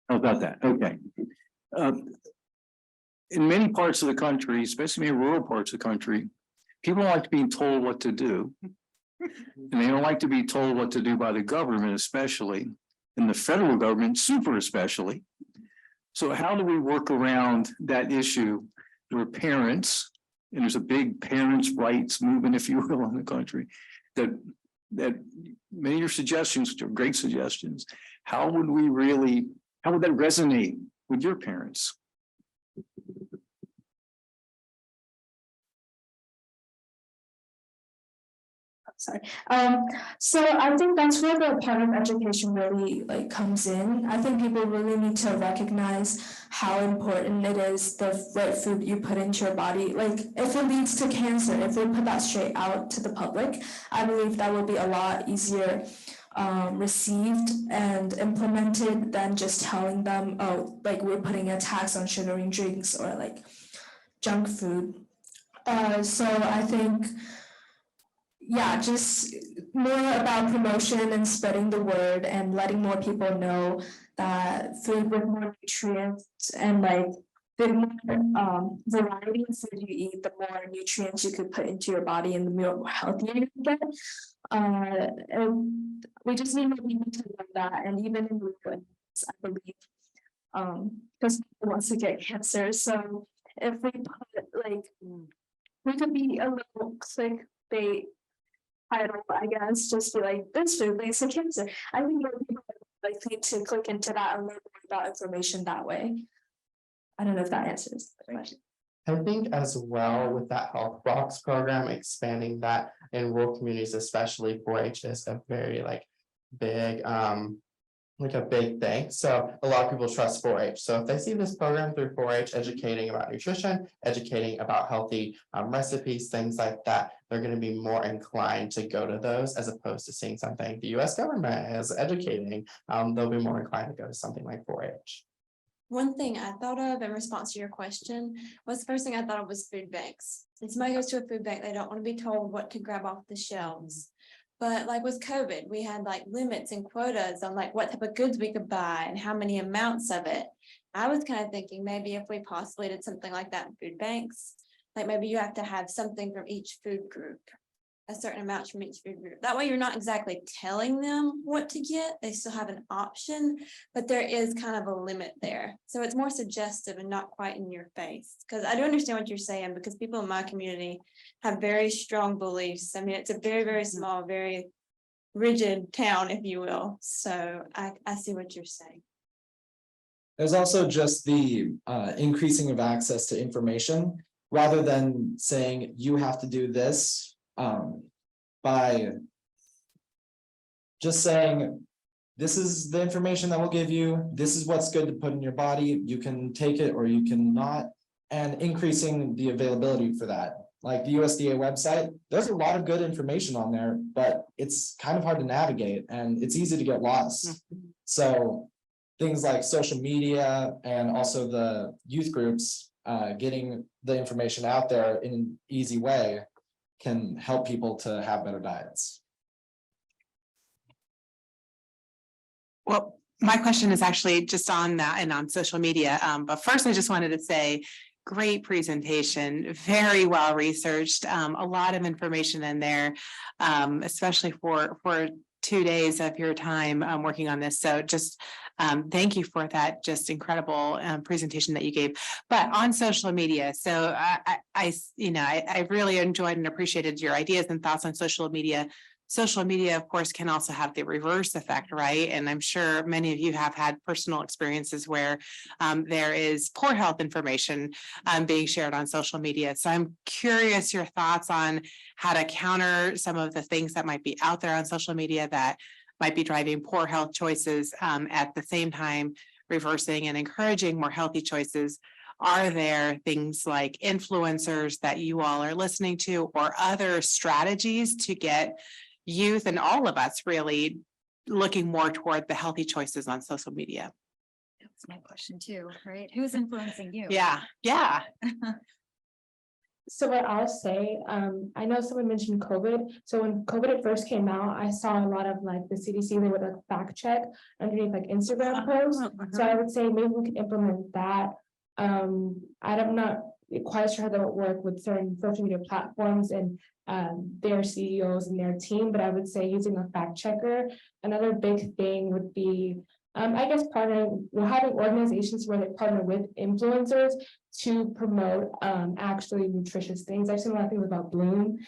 How about that? Okay. In many parts of the country, especially in rural parts of the country, people don't like being told what to do. And they don't like to be told what to do by the government, especially, and the federal government, super especially. So how do we work around that issue where parents, and there's a big parents' rights movement, if you will, in the country, that many of your suggestions, which are great suggestions, how would that resonate with your parents? Sorry. So I think that's where the part of education really comes in. I think people really need to recognize how important it is the right food you put into your body. Like if it leads to cancer, if we put that straight out to the public, I believe that would be a lot easier received and implemented than just telling them, oh, we're putting a tax on sugary drinks or junk food. So I think, yeah, just more about promotion and spreading the word and letting more people know that food with more nutrients and the more variety of food you eat, the more nutrients you could put into your body and the more healthier you get. And we just need more people to know that. And even in rural areas, I believe, because people wants to get cancer. So if we put we could be a little clickbait title, I guess, just be like, this food leads to cancer. I think more people are likely to click into that and learn more about information that way. I don't know if that answers the question. I think as well with that health box program, expanding that in rural communities, especially 4-H is a very big a big thing. So a lot of people trust 4-H. So if they see this program through 4-H, educating about nutrition, educating about healthy recipes, things like that, they're going to be more inclined to go to those as opposed to seeing something the US government is educating. They'll be more inclined to go to something like 4-H. One thing I thought of in response to your question was the first thing I thought of was food banks. If somebody goes to a food bank, they don't want to be told what to grab off the shelves. But with COVID, we had limits and quotas on what type of goods we could buy and how many amounts of it. I was kind of thinking maybe if we possibly did something like that in food banks, maybe you have to have something from each food group, a certain amount from each food group. That way you're not exactly telling them what to get. They still have an option, but there is kind of a limit there. So it's more suggestive and not quite in your face. Because I do understand what you're saying, because people in my community have very strong beliefs. I mean, it's a very, very small, very rigid town, if you will. So I see what you're saying. There's also just the increasing of access to information, rather than saying you have to do this. By just saying, this is the information that we'll give you, this is what's good to put in your body, you can take it or you cannot, and increasing the availability for that. Like the USDA website, there's a lot of good information on there, but it's kind of hard to navigate and it's easy to get lost. So things like social media and also the youth groups, getting the information out there in an easy way can help people to have better diets. Well, my question is actually just on that and on social media. But first, I just wanted to say, great presentation, very well researched, a lot of information in there, especially for 2 days of your time working on this. So just thank you for that just incredible presentation that you gave. But on social media, so I really enjoyed and appreciated your ideas and thoughts on social media social media, of course, can also have the reverse effect, right? And I'm sure many of you have had personal experiences where there is poor health information being shared on social media. So I'm curious your thoughts on how to counter some of the things that might be out there on social media that might be driving poor health choices, at the same time reversing and encouraging more healthy choices. Are there things like influencers that you all are listening to, or other strategies to get youth and all of us really looking more toward the healthy choices on social media? That's my question too, right? Who's influencing you? Yeah, yeah. So what I'll say, I know someone mentioned COVID. So when COVID first came out, I saw a lot of like the CDC, they would like fact check underneath like Instagram posts. So I would say maybe we could implement that. I'm not quite sure how that would work with certain social media platforms and their CEOs and their team, but I would say using a fact checker. Another big thing would be, I guess having organizations where they partner with influencers to promote actually nutritious things. I've seen a lot of things about Bloom.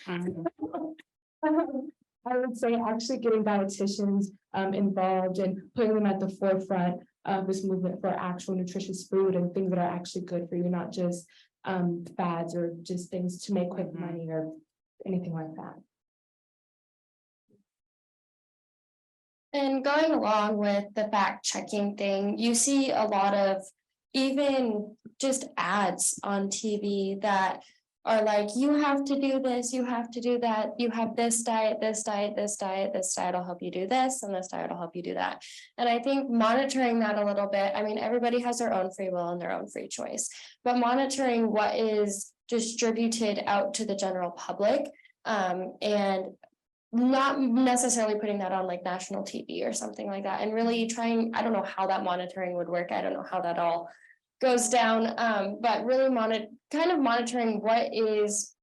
I would say actually getting dietitians involved and putting them at the forefront of this movement for actual nutritious food and things that are actually good for you, not just fads or just things to make quick money or anything like that. And going along with the fact checking thing, you see a lot of even just ads on TV that are like, you have to do this, you have to do that, you have this diet, this diet, this diet, this diet will help you do this, and this diet will help you do that. And I think monitoring that a little bit, I mean, everybody has their own free will and their own free choice, but monitoring what is distributed out to the general public, and not necessarily putting that on like national TV or something like that, and really trying, I don't know how that monitoring would work. I don't know how that all goes down, but really monitoring what is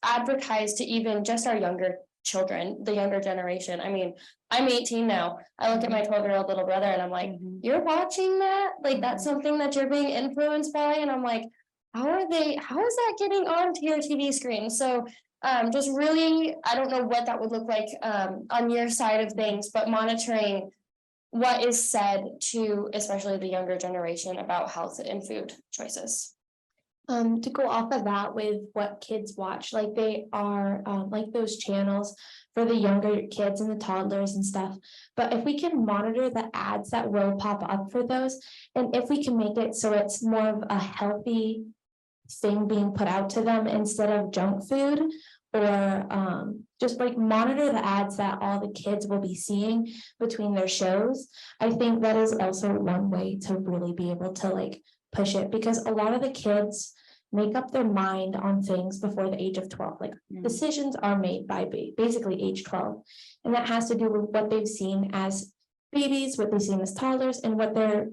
advertised to even just our younger children, the younger generation. I mean, I'm 18 now. I look at my 12-year-old little brother and I'm like, you're watching that? Like, that's something that you're being influenced by? And I'm like, how is that getting onto your TV screen? So just really, I don't know what that would look like on your side of things, but monitoring what is said to especially the younger generation about health and food choices. To go off of that with what kids watch, like they are like those channels for the younger kids and the toddlers and stuff. But if we can monitor the ads that will pop up for those, and if we can make it so it's more of a healthy thing being put out to them instead of junk food, or just like monitor the ads that all the kids will be seeing between their shows. I think that is also one way to really be able to like push it, because a lot of the kids make up their mind on things before the age of 12. Like decisions are made by basically age 12, and that has to do with what they've seen as babies, what they've seen as toddlers, and what their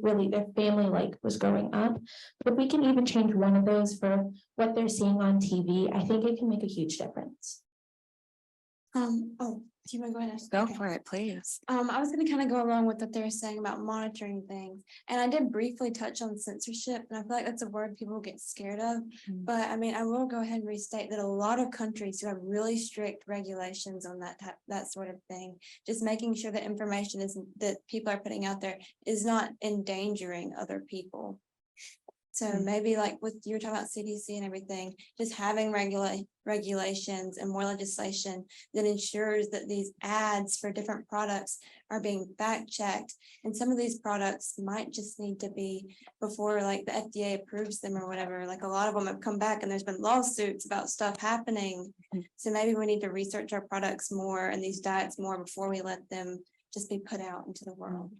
family like was growing up. But if we can even change one of those for what they're seeing on TV, I think it can make a huge difference. Oh, do you want to go ahead? Go for it, please. I was going to kind of go along with what they're saying about monitoring things. And I did briefly touch on censorship, and I feel like that's a word people get scared of. But I mean, I will go ahead and restate that a lot of countries who have really strict regulations on that sort of thing, just making sure that information that people are putting out there is not endangering other people. So maybe like what you were talking about CDC and everything, just having regulations and more legislation that ensures that these ads for different products are being fact checked. And some of these products might just need to be before like the FDA approves them or whatever. Like a lot of them have come back and there's been lawsuits about stuff happening. So maybe we need to research our products more and these diets more before we let them just be put out into the world.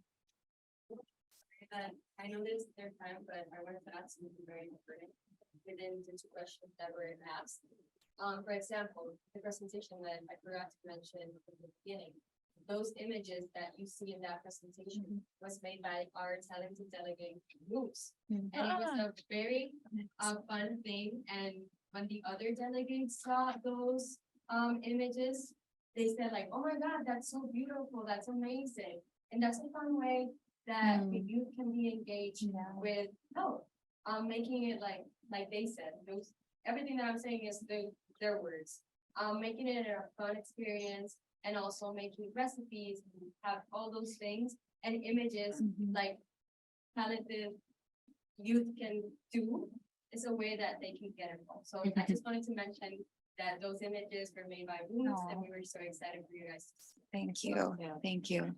I know this is their time, but I wanted to ask something very important within the two questions that were asked. For example, the presentation that I forgot to mention in the beginning, those images that you see in that presentation was made by our talented delegate Moose. And it was a very fun thing. And when the other delegates saw those images, they said like, oh my God, that's so beautiful, that's amazing. And that's a fun way that you can be engaged with health, making it like they said, everything that I'm saying is their words, making it a fun experience, and also making recipes, have all those things and images like talented youth can do is a way that they can get involved. So I just wanted to mention that those images were made by Roots and we were so excited for you guys to see. Thank you. Thank you.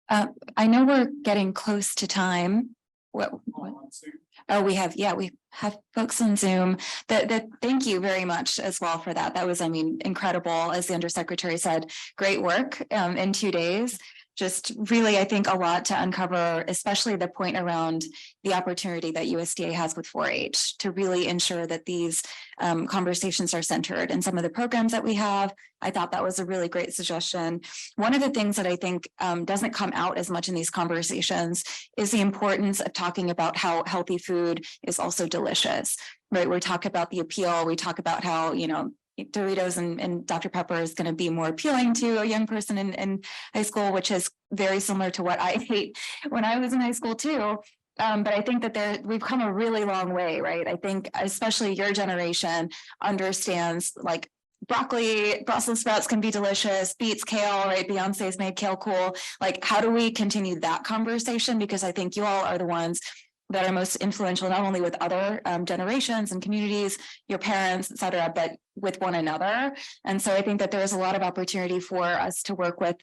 I know we're getting close to time. Oh, we have folks on Zoom. Thank you very much as well for that. That was, I mean, incredible. As the Undersecretary said, great work in 2 days. Just really, I think a lot to uncover, especially the point around the opportunity that USDA has with 4-H to really ensure that these conversations are centered in some of the programs that we have. I thought that was a really great suggestion. One of the things that I think doesn't come out as much in these conversations is the importance of talking about how healthy food is also delicious, right? We talk about the appeal, we talk about how, you know, Doritos and Dr. Pepper is going to be more appealing to a young person in high school, which is very similar to what I ate when I was in high school too. But I think that we've come a really long way, right? I think especially your generation understands like broccoli, Brussels sprouts can be delicious, beets, kale, right? Beyonce's made kale cool. Like, how do we continue that conversation? Because I think you all are the ones that are most influential, not only with other generations and communities, your parents, et cetera, but with one another. And so I think that there is a lot of opportunity for us to work with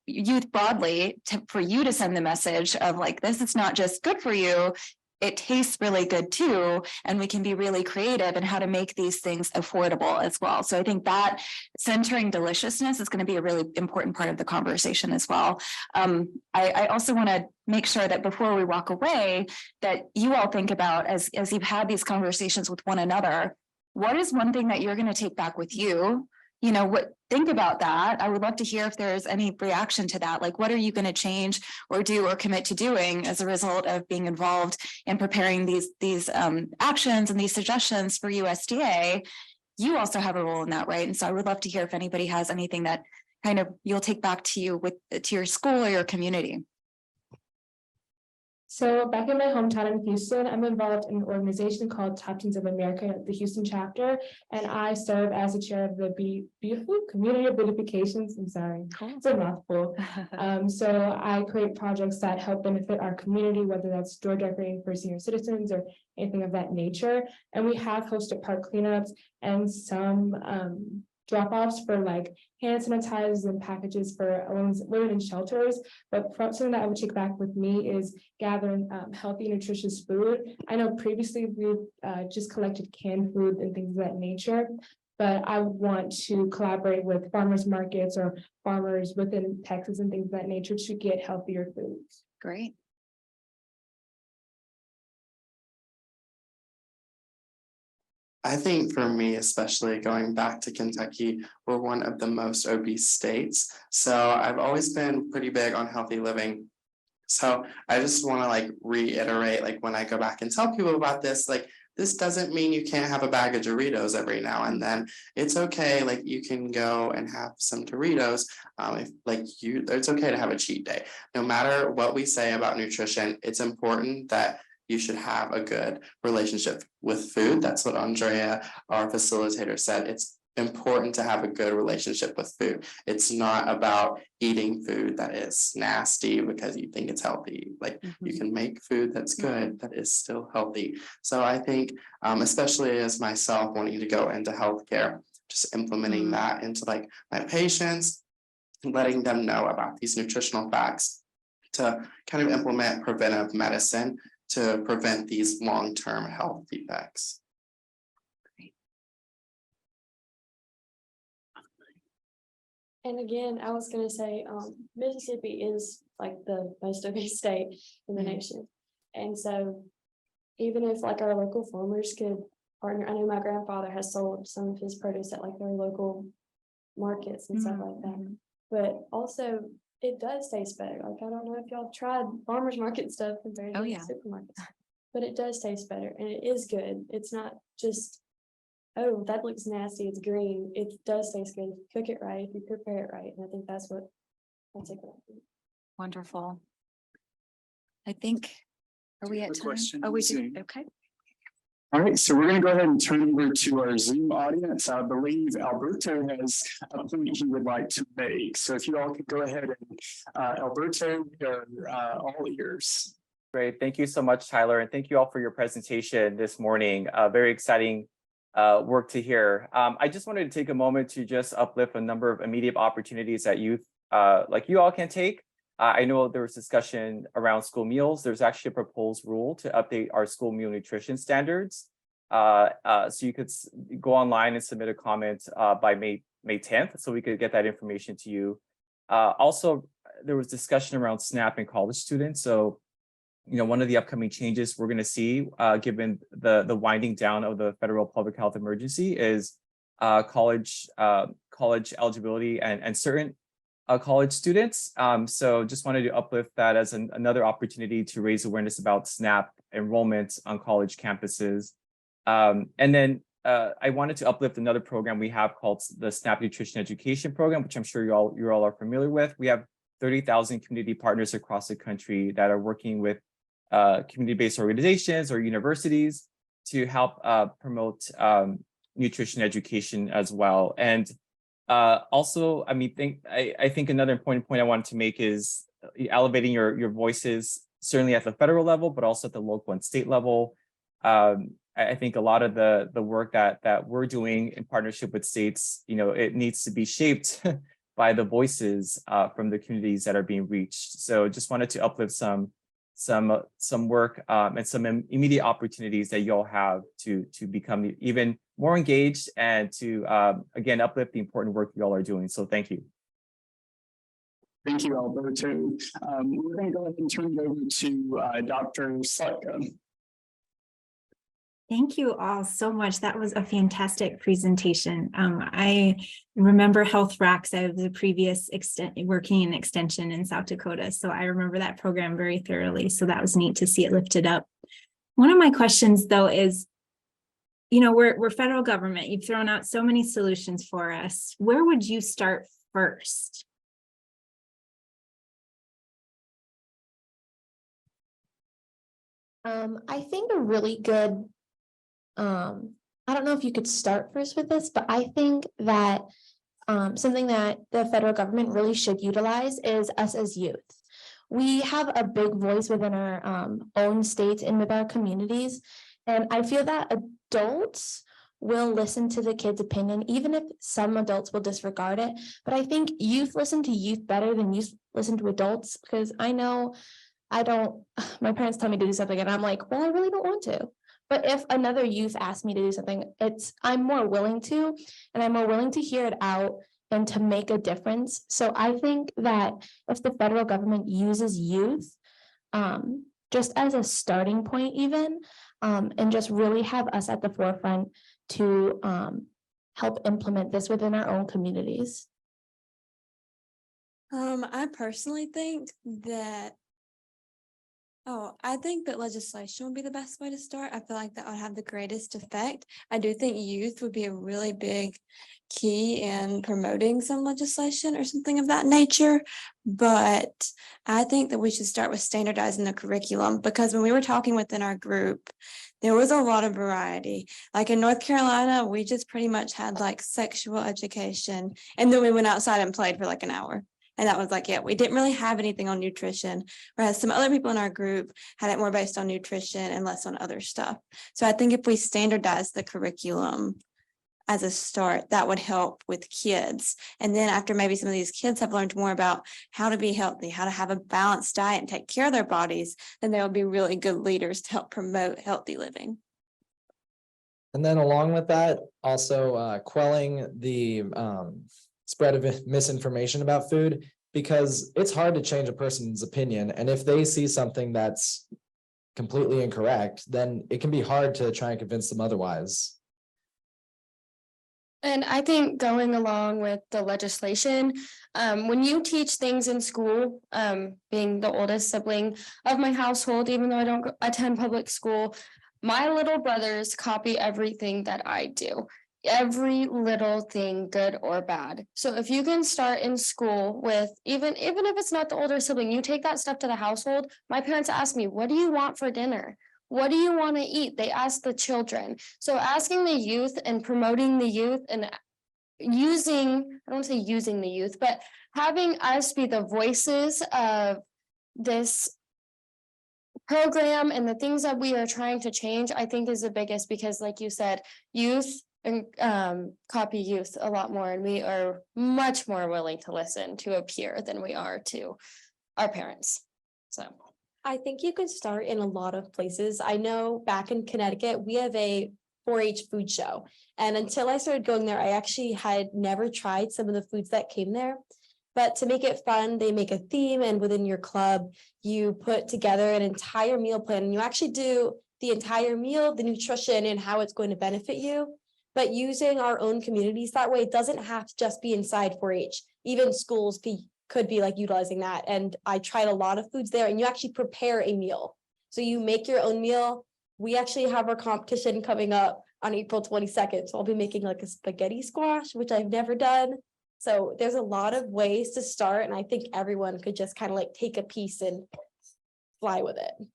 youth broadly for you to send the message of like, this is not just good for you, it tastes really good too, and we can be really creative in how to make these things affordable as well. So I think that centering deliciousness is going to be a really important part of the conversation as well. I also want to make sure that before we walk away, that you all think about as you've had these conversations with one another, what is one thing that you're going to take back with you? You know, think about that. I would love to hear if there's any reaction to that. Like, what are you going to change or do or commit to doing as a result of being involved in preparing these actions and these suggestions for USDA? You also have a role in that, right? And so I would love to hear if anybody has anything that kind of you'll take back to you to your school or your community. So back in my hometown in Houston, I'm involved in an organization called Top Teens of America, the Houston chapter, and I serve as the chair of the beautiful community of beautifications. I'm sorry, it's a mouthful. So I create projects that help benefit our community, whether that's door decorating for senior citizens or anything of that nature. And we have hosted park cleanups and some drop-offs for like hand sanitizers and packages for women in shelters. But something that I would take back with me is gathering healthy, nutritious food. I know previously we just collected canned food and things of that nature, but I want to collaborate with farmers markets or farmers within Texas and things of that nature to get healthier foods. Great. I think for me, especially going back to Kentucky, we're one of the most obese states. So I've always been pretty big on healthy living. So I just want to like reiterate, like when I go back and tell people about this, like this doesn't mean you can't have a bag of Doritos every now and then. It's okay, like you can go and have some Doritos. It's okay to have a cheat day. No matter what we say about nutrition, it's important that you should have a good relationship with food. That's what Andrea, our facilitator, said. It's important to have a good relationship with food. It's not about eating food that is nasty because you think it's healthy. Like you can make food that's good, that is still healthy. So I think, especially as myself wanting to go into healthcare, just implementing that into like my patients, letting them know about these nutritional facts to kind of implement preventive medicine to prevent these long-term health effects. And again, I was gonna say, Mississippi is like the most obese state in the nation. And so even if like our local farmers could partner, I know my grandfather has sold some of his produce at like their local markets and stuff like that. But also it does taste better. Like, I don't know if y'all tried farmers market stuff compared to supermarkets, but it does taste better and it is good. It's not just, oh, that looks nasty, it's green. It does taste good if you cook it right, if you prepare it right. And I think that's what I'll take away from it. All right, so we're going to go ahead and turn over to our Zoom audience. I believe Alberto has a point he would like to make. So if you all could go ahead and Alberto, you're all ears. Great. Thank you so much, Tyler. And thank you all for your presentation this morning. Very exciting work to hear. I just wanted to take a moment to just uplift a number of immediate opportunities that youth like you all can take. I know there was discussion around school meals. There's actually a proposed rule to update our school meal nutrition standards. So you could go online and submit a comment by May 10th, so we could get that information to you. Also, there was discussion around SNAP and college students. So, you know, one of the upcoming changes we're going to see, given the winding down of the federal public health emergency, is college eligibility and certain college students. So just wanted to uplift that as another opportunity to raise awareness about SNAP enrollment on college campuses. And then I wanted to uplift another program we have called the SNAP Nutrition Education Program, which I'm sure you all are familiar with. We have 30,000 community partners across the country that are working with community-based organizations or universities to help promote nutrition education as well. And also, I mean, I think another important point I wanted to make is elevating your voices, certainly at the federal level, but also at the local and state level. I think a lot of the work that we're doing in partnership with states, you know, it needs to be shaped by the voices from the communities that are being reached. So just wanted to uplift some work and some immediate opportunities that you all have to become even more engaged and to again uplift the important work you all are doing. So thank you. Thank you, Alberto. We're going to go ahead and turn it over to Dr. Slutka. Thank you all so much. That was a fantastic presentation. I remember Health Racks. I was a previous working in extension in South Dakota, so I remember that program very thoroughly. So that was neat to see it lifted up. One of my questions, though, is, you know, we're federal government. You've thrown out so many solutions for us. Where would you start first? I think a really good I don't know if you could start first with this, but I think that something that the federal government really should utilize is us as youth. We have a big voice within our own states and with our communities. And I feel that adults will listen to the kids' opinion, even if some adults will disregard it. But I think youth listen to youth better than youth listen to adults, because I know my parents tell me to do something and I'm like, well, I really don't want to. But if another youth asks me to do something, I'm more willing to, and I'm more willing to hear it out and to make a difference. So I think that if the federal government uses youth just as a starting point even, and just really have us at the forefront to help implement this within our own communities. I personally think that legislation would be the best way to start. I feel like that would have the greatest effect. I do think youth would be a really big key in promoting some legislation or something of that nature. But I think that we should start with standardizing the curriculum, because when we were talking within our group, there was a lot of variety. Like in North Carolina, we just pretty much had like sexual education, and then we went outside and played for like an hour. And that was like, yeah, we didn't really have anything on nutrition, whereas some other people in our group had it more based on nutrition and less on other stuff. So I think if we standardize the curriculum as a start, that would help with kids. And then after maybe some of these kids have learned more about how to be healthy, how to have a balanced diet and take care of their bodies, then they will be really good leaders to help promote healthy living. And then along with that, also quelling the spread of misinformation about food, because it's hard to change a person's opinion. And if they see something that's completely incorrect, then it can be hard to try and convince them otherwise. And I think going along with the legislation, when you teach things in school, being the oldest sibling of my household, even though I don't attend public school, my little brothers copy everything that I do. Every little thing, good or bad. So if you can start in school with, even if it's not the older sibling, you take that stuff to the household. My parents ask me, what do you want for dinner? what do you want to eat? They ask the children. So asking the youth and promoting the youth and using, I don't want to say using the youth, but having us be the voices of this program and the things that we are trying to change, I think is the biggest, because like you said, youth and copy youth a lot more, and we are much more willing to listen to a peer than we are to our parents. So I think you could start in a lot of places. I know back in Connecticut, we have a 4-H food show. And until I started going there, I actually had never tried some of the foods that came there. But to make it fun, they make a theme, and within your club, you put together an entire meal plan, and you actually do the entire meal, the nutrition and how it's going to benefit you. But using our own communities that way, it doesn't have to just be inside 4-H. Even schools could be like utilizing that. And I tried a lot of foods there, and you actually prepare a meal. So you make your own meal. We actually have our competition coming up on April 22nd. So I'll be making like a spaghetti squash, which I've never done. So there's a lot of ways to start, and I think everyone could just kind of like take a piece and fly with it.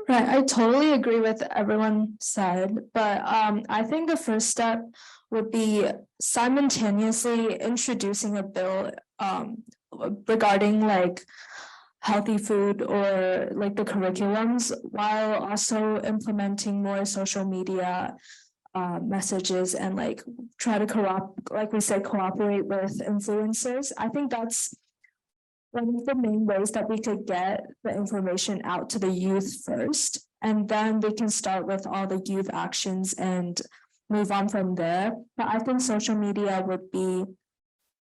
Right, I totally agree with everyone said, but I think the first step would be simultaneously introducing a bill regarding like healthy food or like the curriculums, while also implementing more social media messages and like try to cooperate with influencers. I think that's one of the main ways that we could get the information out to the youth first, and then they can start with all the youth actions and move on from there. But I think social media would be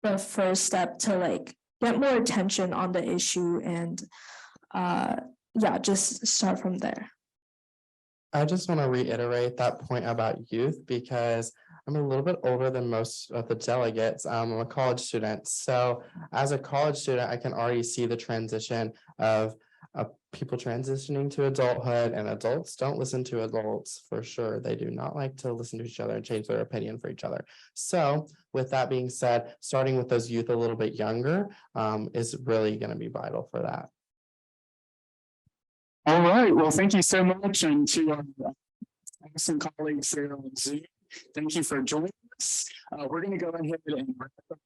the first step to like get more attention on the issue, and just start from there. I just want to reiterate that point about youth, because I'm a little bit older than most of the delegates. I'm a college student. So as a college student, I can already see the transition of people transitioning to adulthood, and adults don't listen to adults for sure. They do not like to listen to each other and change their opinion for each other. So with that being said, starting with those youth a little bit younger is really going to be vital for that. All right, well, thank you so much, and to our awesome colleagues there on Zoom, thank you for joining us. We're going to go ahead and wrap up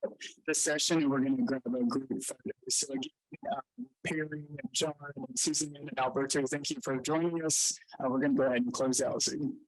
this session, and we're going to grab a group photo. So again, Perry and John and Susan and Alberto, thank you for joining us. We're going to go ahead and close out Zoom.